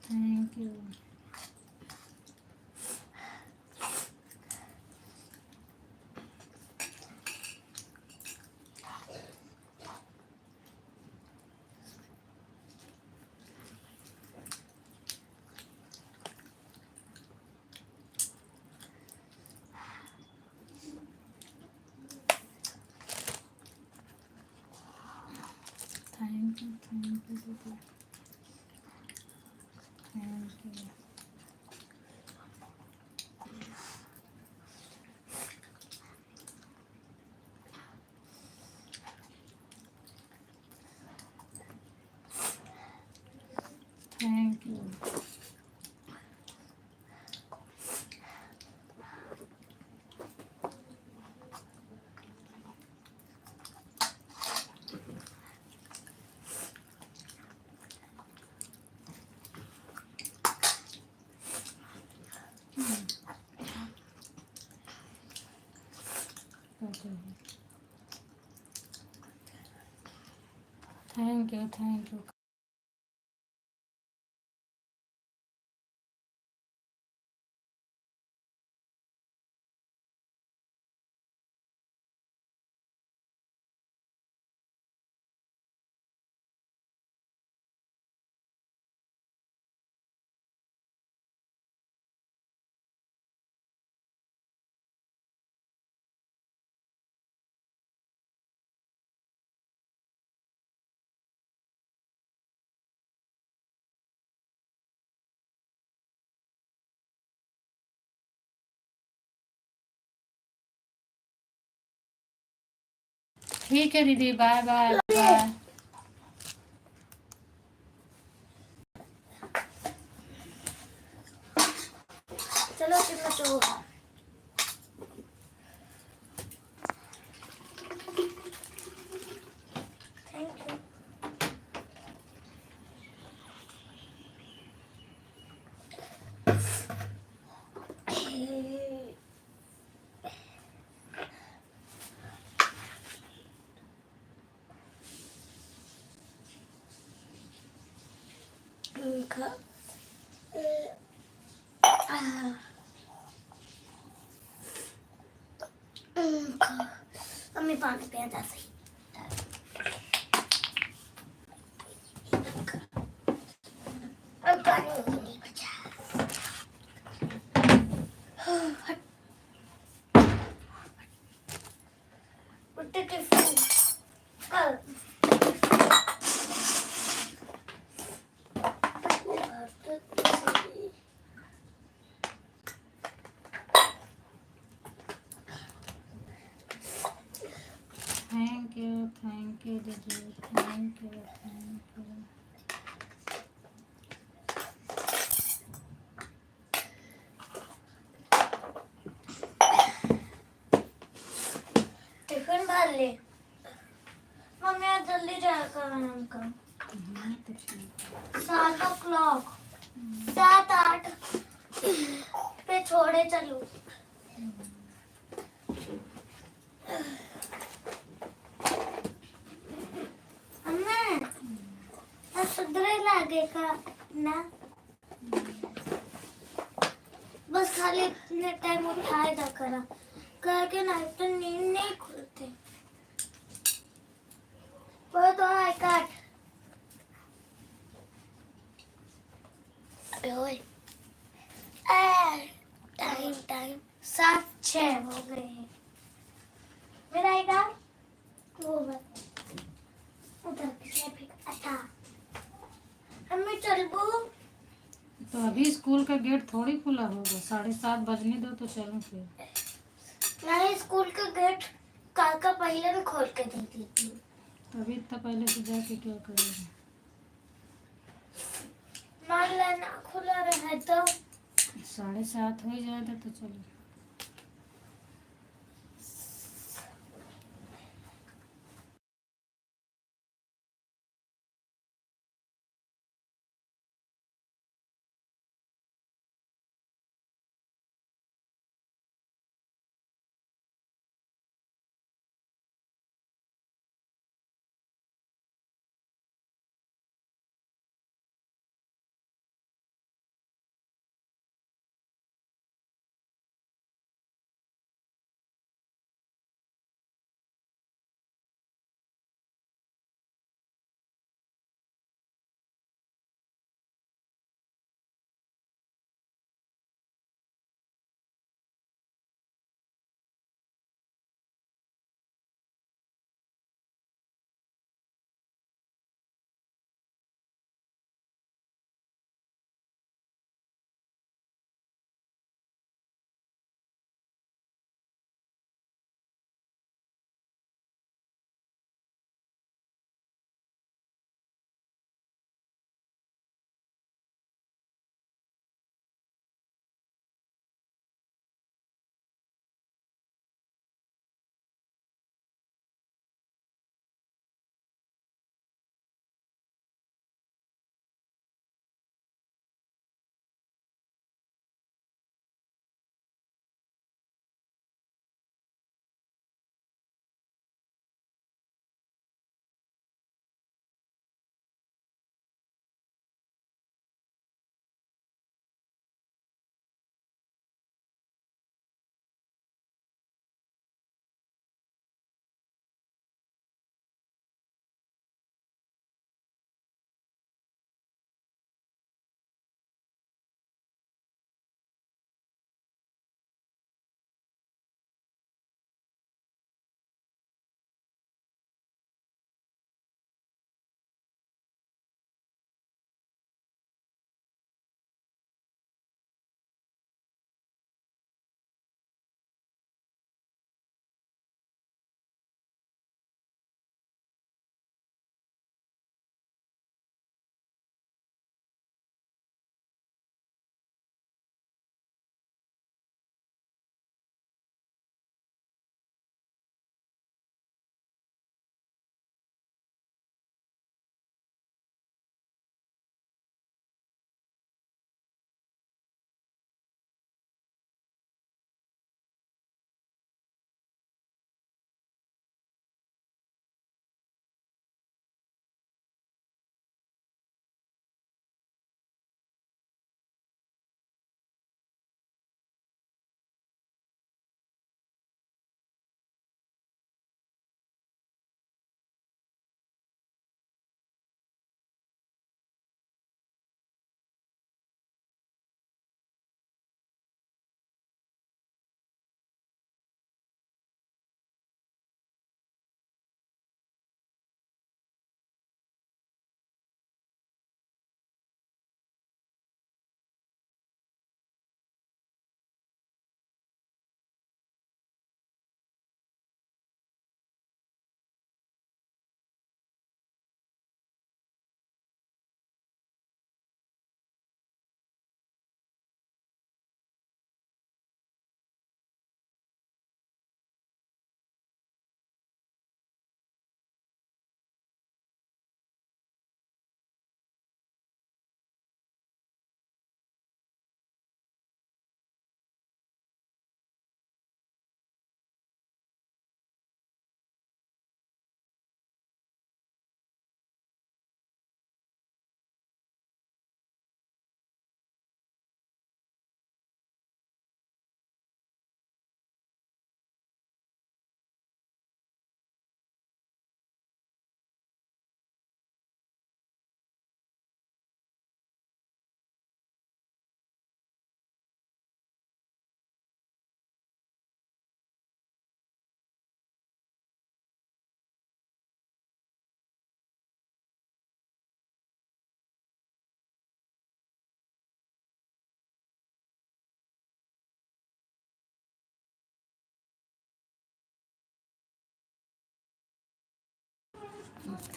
Thank you. थैंक यू दीदी, thank you. Thank you. Thank you thank you. ठीक है दीदी, बाय बाय बाय। चलो फिर मैं तो थैंक यू। मम्मी पानी पिया जा सही। अब पानी नहीं बचा। उठे टिफिन कल थैंक यू दीदी, thank you thank you. Tiffin भर ले। मम्मी आज जल्दी जाकर आराम कर। 7 o'clock 7-8 पे छोड़े चलो। सुधरे लागेगा ना, बस खाली इतने टाइम उठाए जा करा करके ना तो नींद नहीं खुलते। वो तो आई काट टाइम 7:06 हो गए हैं। मेरा आएगा वो उधर पिछले भी अच्छा चलबू? तो अभी स्कूल का गेट थोड़ी खुला होगा, 7:30 बजने दो तो चलो फिर। नहीं, स्कूल का गेट काका पहले भी खोल के दे दी थी। तभी इतना पहले से जाके क्या करेगा। मान लेना खुला रहे तो 7:30 हो जाएगा तो चलो।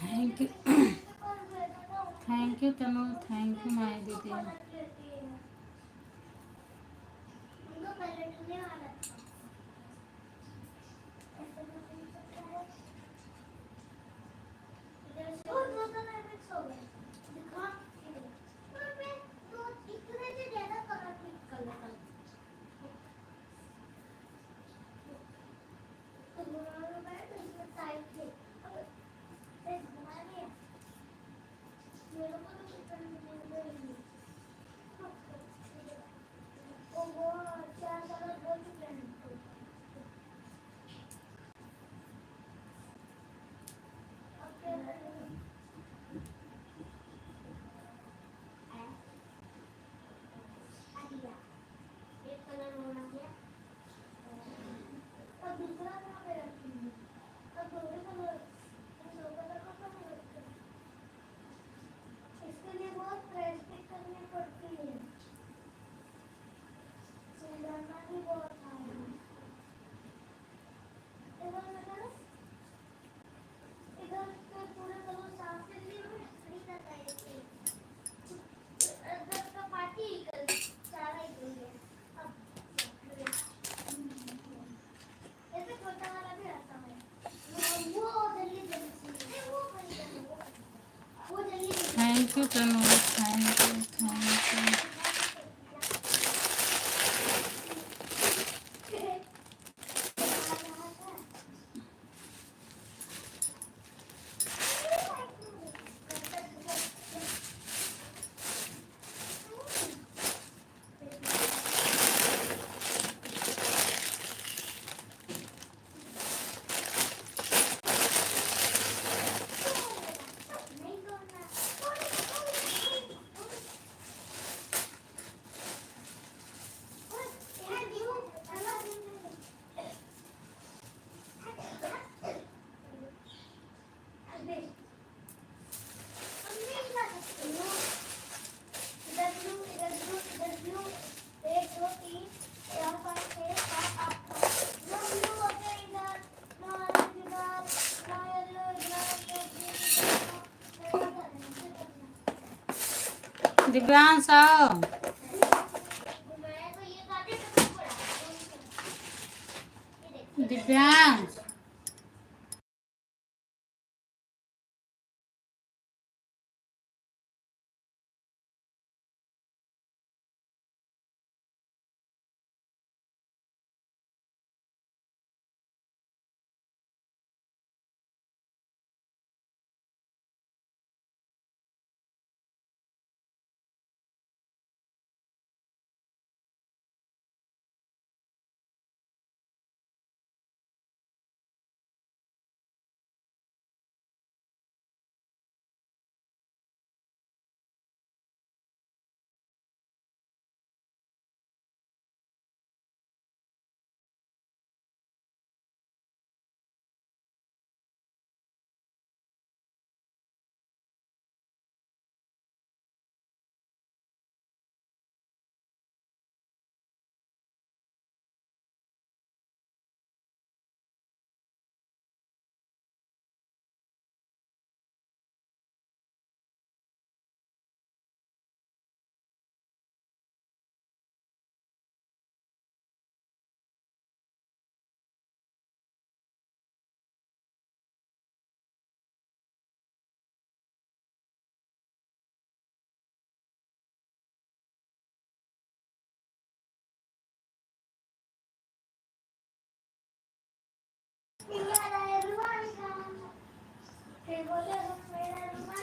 Thank you. Thank you Tanu, thank you my दीदी। Thank you Tanu, thank you, thank you. Divyansh आओ। दिव्यांश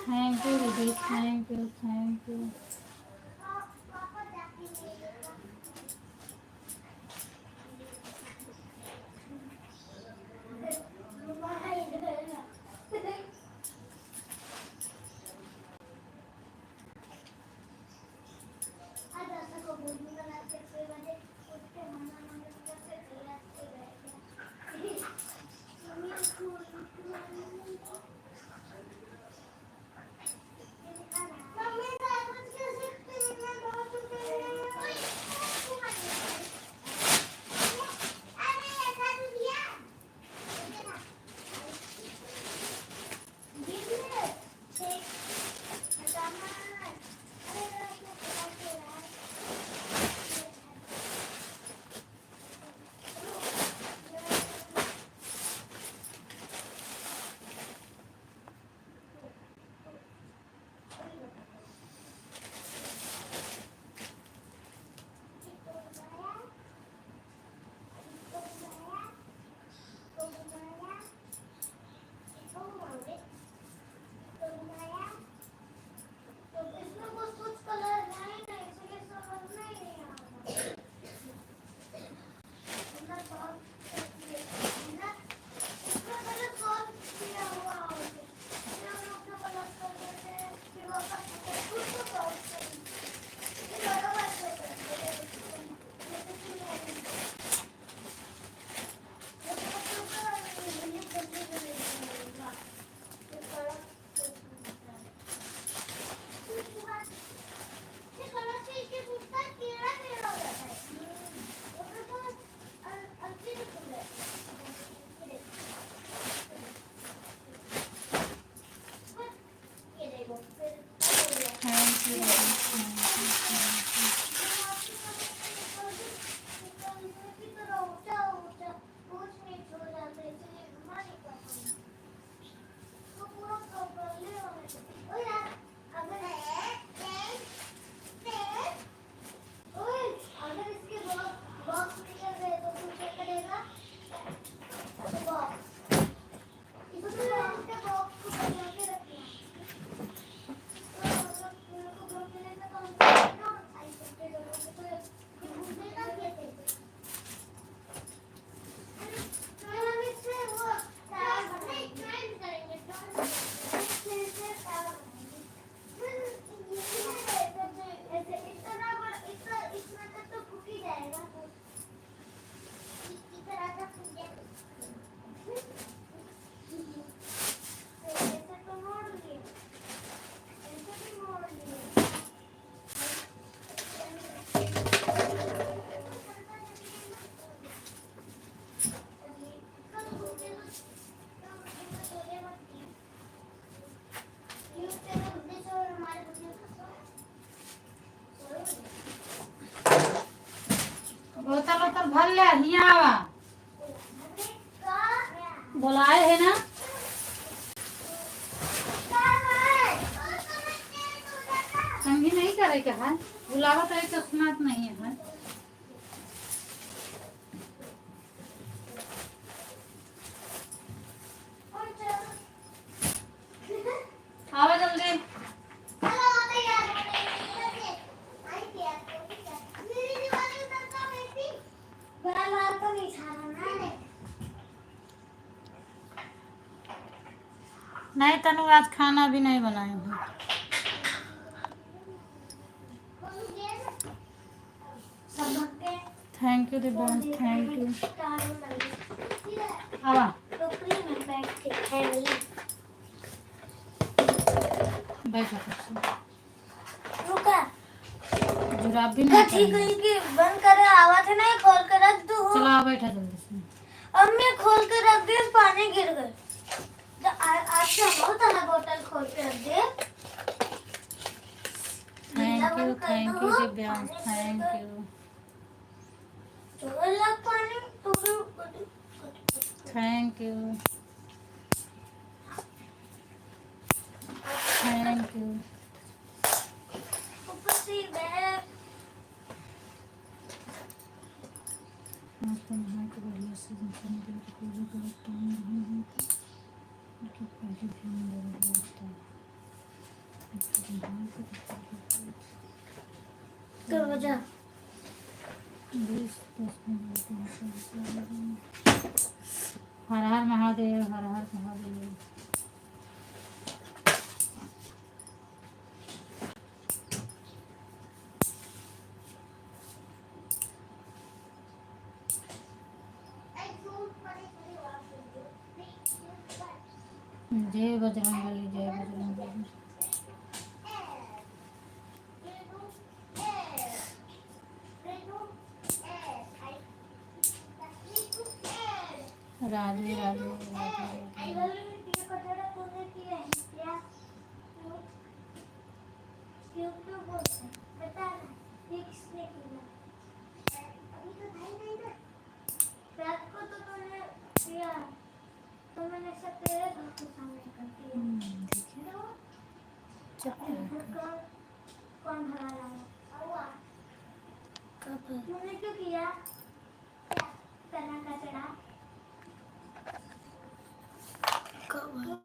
थैंक यू दीदी, थैंक यू, थैंक यू। बोतल उतल भर ले हियाँ आवा बुलाए है ना संगी नहीं करे के है बुलावा तो एक सुनात नहीं है आवा जल्दी नहीं तनु आज खाना भी नहीं बनाए हूँ thank you Divyansh thank you आवा बैठो रुका जुराब भी नहीं ठीक पहनी। है कि बंद करे आवाज है ना खोल कर रख दो चलो आ बैठा जल्दी से अब मैं खोल कर रख दी पानी गिर गए तो आज से बहुत अलग बोतल खोल के रख दे thank you Divyansh thank you अलग पानी थैंक यू थैंक यू ऊपर से बैग आपको नहा के बढ़िया से पूजा का टाइम नहीं है तो पहले ध्यान देना होता है कर बजा 20-10 मिनट हर हर महादेव हर हर महादेव जय बजरंगबली जय बजरंगबली राधे राधे राधे राधे तो मैंने सब तेरे घर के सामने कर दिया देखिए चुप कौन भगा रहा है कब तुमने क्यों किया तना का चढ़ा कब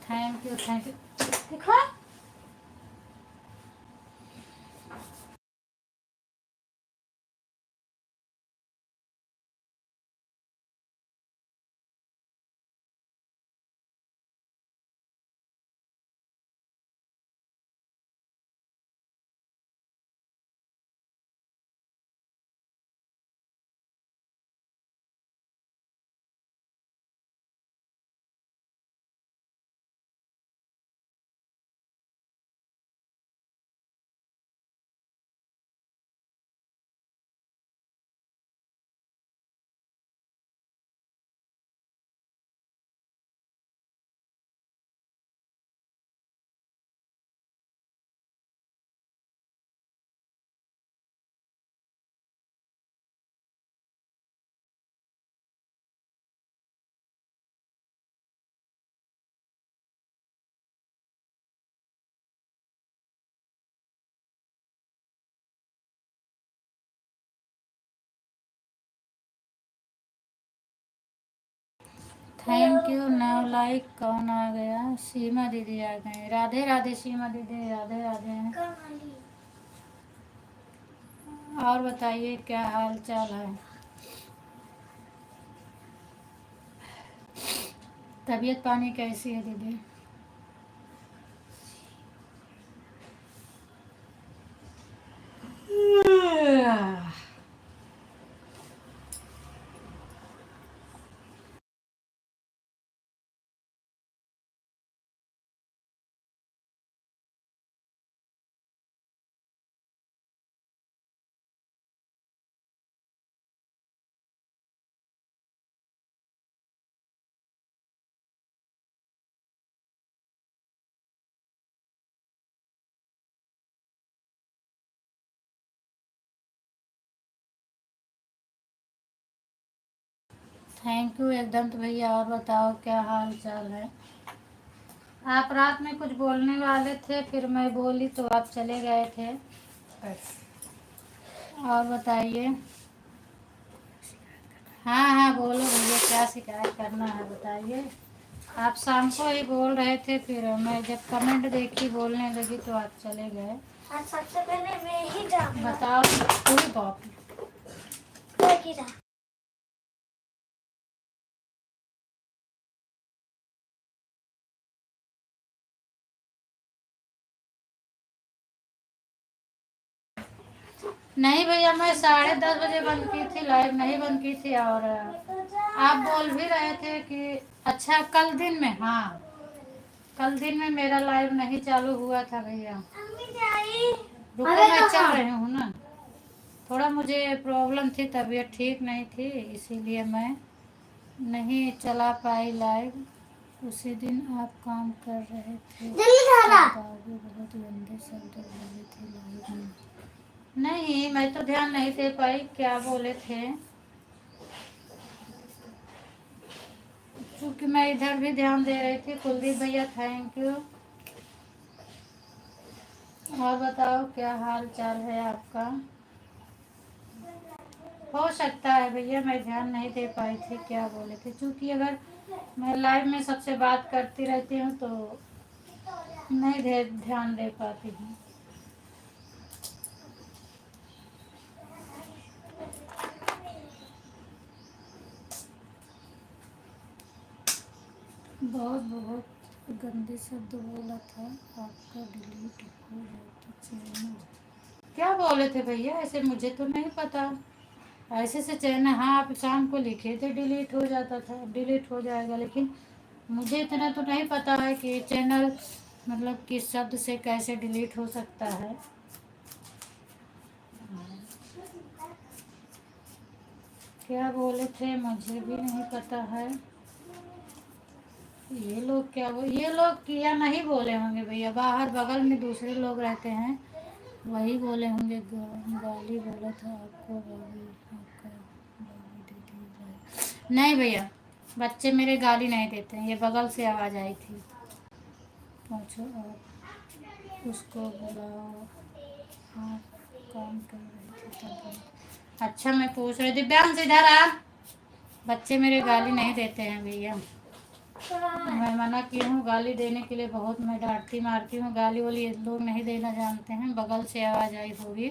थैंक यू देखो। Thank you. नाउ लाइक कौन आ गया? सीमा दीदी आ गए। राधे राधे सीमा दीदी, राधे राधे। और बताइए क्या हाल चाल है? तबीयत पानी कैसी है दीदी? थैंक यू एकदम। तो भैया और बताओ क्या हाल चाल है? आप रात में कुछ बोलने वाले थे, फिर मैं बोली तो आप चले गए थे। बस। और बताइए। हाँ हाँ बोलो भैया, क्या शिकायत करना है बताइए। आप शाम को ही बोल रहे थे, फिर मैं जब कमेंट देखी बोलने लगी तो आप चले गए। सबसे पहले मैं ही जाऊंगा। बताओ। पूरी बाप। नहीं भैया, मैं 10:30 बजे बंद की थी, लाइव नहीं बंद की थी। और आप बोल भी रहे थे कि अच्छा कल दिन में, हाँ कल दिन में मेरा लाइव नहीं चालू हुआ था भैया। रुको मैं चल रही हूँ ना। थोड़ा मुझे प्रॉब्लम थी, तबीयत ठीक नहीं थी, इसीलिए मैं नहीं चला पाई लाइव। उसी दिन आप काम कर रहे थे, बाबू बहुत गंदे शब्द बोले थे लाइव में। नहीं, मैं तो ध्यान नहीं दे पाई क्या बोले थे, क्योंकि मैं इधर भी ध्यान दे रही थी। कुलदीप भैया थैंक यू। और बताओ क्या हाल चाल है आपका? हो सकता है भैया मैं ध्यान नहीं दे पाई थी क्या बोले थे, क्योंकि अगर मैं लाइव में सबसे बात करती रहती हूँ तो नहीं ध्यान दे पाती हूँ। बहुत बहुत गंदे शब्द बोला था, आपका डिलीट हो गया तो चैनल। क्या बोले थे भैया? ऐसे मुझे तो नहीं पता। ऐसे से चैनल, हाँ आप शाम को लिखे थे डिलीट हो जाता था, डिलीट हो जाएगा, लेकिन मुझे इतना तो नहीं पता है कि चैनल मतलब किस शब्द से कैसे डिलीट हो सकता है। क्या बोले थे मुझे भी नहीं पता है। ये लोग ये लोग क्या नहीं बोले होंगे भैया, बाहर बगल में दूसरे लोग रहते हैं, वही बोले होंगे। गाली बोला था आपको भाभी, आपका भाभी दीदी भाई। नहीं भैया, बच्चे मेरे गाली नहीं देते हैं, ये बगल से आवाज़ आई थी। पूछो आप उसको बुलाओ, आप काम कर रही थी तब। अच्छा मैं पूछ रही थी, दिव्यांश इधर आ। बच्चे मेरे गाली नहीं देते हैं भैया। मैं मना की हूँ गाली देने के लिए, बहुत मैं डांटती मारती हूँ, गाली वाली लोग नहीं देना जानते हैं। बगल से आवाज़ आई होगी।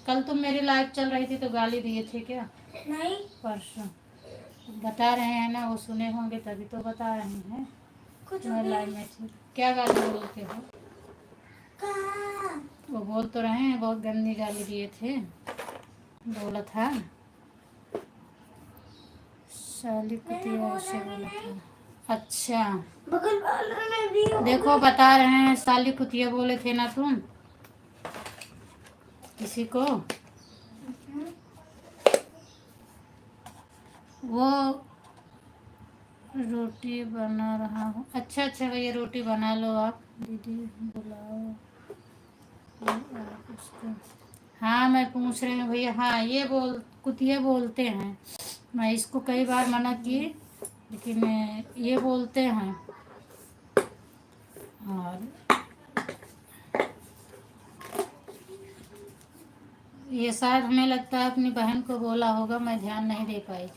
कल तुम मेरी लाइव चल रही थी तो गाली दिए थे क्या? नहीं, परसों बता रहे हैं ना, वो सुने होंगे तभी तो बता रहे हैं। कुछ मैं लाइव में थी। क्या गाली बोलते हो? वो बोल तो रहे हैं बहुत गंदी गाली दिए थे, बोला था साली कुतिया ऐसे बोला था। अच्छा बगल वाला ने भी देखो बता रहे हैं साली कुतिया बोले थे ना तुम किसी को। वो रोटी बना रहा हूँ। अच्छा अच्छा भैया रोटी बना लो आप। दीदी बुलाओ आप उसको। हाँ मैं पूछ रही हूँ भैया। हाँ ये बोल कुतिया बोलते हैं, मैं इसको कई बार मना की लेकिन ये बोलते हैं। और ये शायद हमें लगता है अपनी बहन को बोला होगा, मैं ध्यान नहीं दे पाई।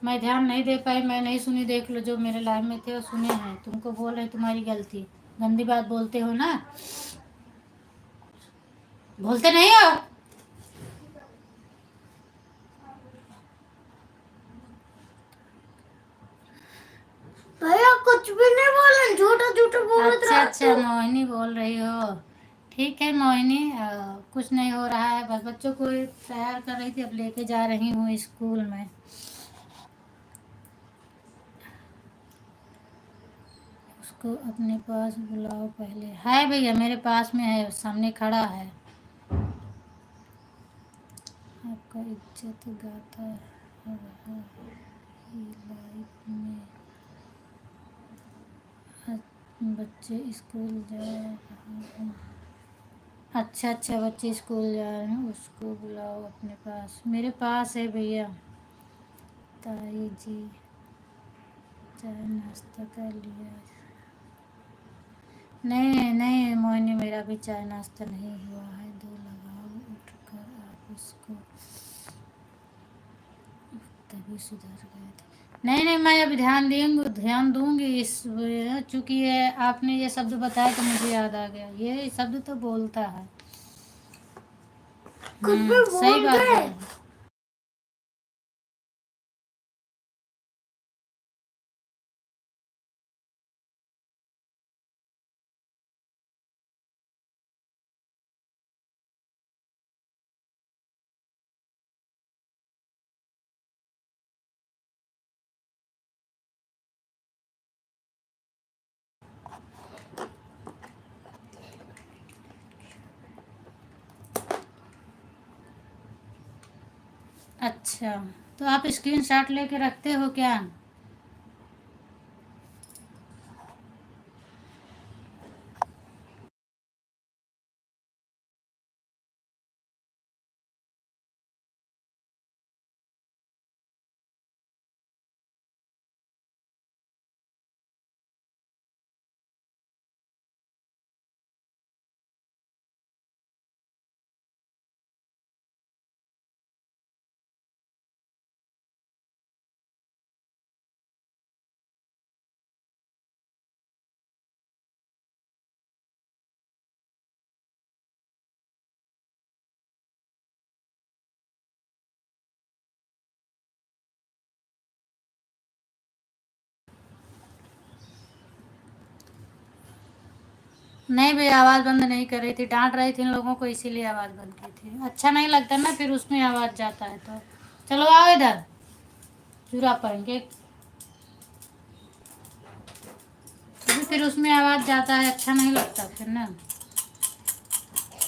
मैं ध्यान नहीं दे पाई, मैं नहीं सुनी। देख लो जो मेरे लाइव में थे वो सुने हैं। तुमको बोल रहे तुम्हारी गलती, गंदी बात बोलते हो ना, बोलते नहीं हो। भैया कुछ भी नहीं बोले, झूठा झूठा बोल अच्छा रहा अच्छा मोहिनी बोल रही हो। ठीक है मोहिनी, कुछ नहीं हो रहा है, बस बच्चों को तैयार कर रही थी, अब लेके जा रही हूँ स्कूल में। उसको अपने पास बुलाओ पहले। है भैया मेरे पास में है, सामने खड़ा है। आपका इज्जत गाता है लाइफ में। बच्चे स्कूल जा रहे हैं। अच्छा अच्छा बच्चे स्कूल जा रहे हैं, उसको बुलाओ अपने पास। मेरे पास है भैया। ताई जी चाय नाश्ता कर लिया? नहीं नहीं मोहिनी मेरा भी चाय नाश्ता नहीं हुआ है। दो लगाओ उठकर आप उसको, तभी सुधर गए थे। नहीं नहीं मैं अभी ध्यान दूंगी इस, चूंकि ये आपने ये शब्द बताया तो मुझे याद आ गया, ये शब्द तो बोलता है। कुछ भी सही बोल बात दे। है। अच्छा तो आप स्क्रीनशॉट लेके रखते हो क्या? नहीं भैया आवाज़ बंद नहीं कर रही थी, डांट रही थी इन लोगों को इसीलिए आवाज़ बंद की थी। अच्छा नहीं लगता ना फिर उसमें आवाज़ जाता है तो। चलो आओ इधर, चूरा पाएंगे फिर उसमें आवाज़ जाता है, अच्छा नहीं लगता फिर ना।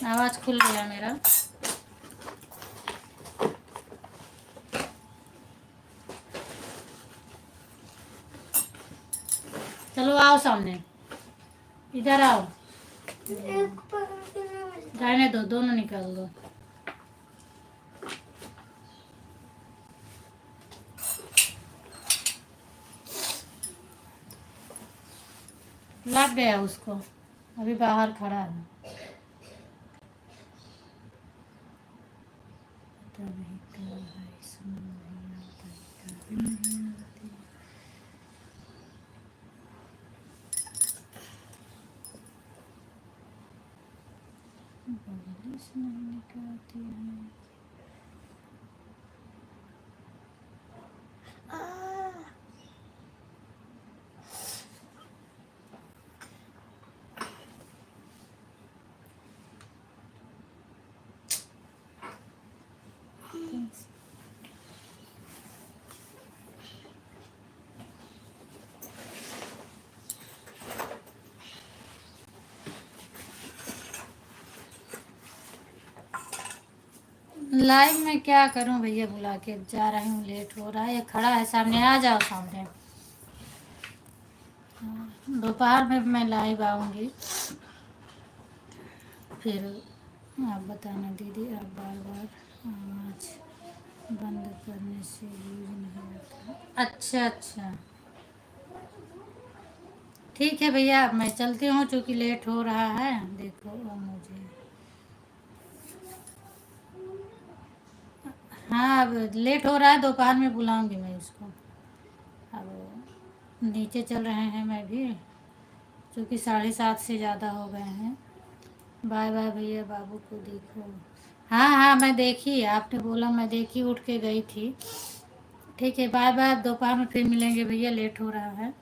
आवाज़ खुल गया मेरा। चलो आओ सामने, इधर आओ। एक पर भी नहीं मिलता। रहने दो, दोनों निकाल दो। लग गया उसको, अभी बाहर खड़ा है। पता नहीं क्या है, समझ नहीं आता है क्या नहीं आती। बगल से नहीं निकलती है। लाइव में क्या करूं भैया, बुला के जा रही हूँ, लेट हो रहा है। ये खड़ा है सामने, आ जाओ सामने। दोपहर में मैं लाइव आऊँगी, फिर आप बताना दीदी। आप बार बार आवाज़ बंद करने से यूज नहीं होता। अच्छा अच्छा, ठीक है भैया, अब मैं चलती हूँ क्योंकि लेट हो रहा है। देखो अब मुझे, हाँ अब लेट हो रहा है, दोपहर में बुलाऊंगी मैं इसको। अब नीचे चल रहे हैं मैं भी, क्योंकि 7:30 से ज़्यादा हो गए हैं। बाय बाय भैया, बाबू को देखो। हाँ हाँ मैं देखी, आपने बोला मैं देखी, उठ के गई थी। ठीक है, बाय बाय, दोपहर में फिर मिलेंगे भैया, लेट हो रहा है।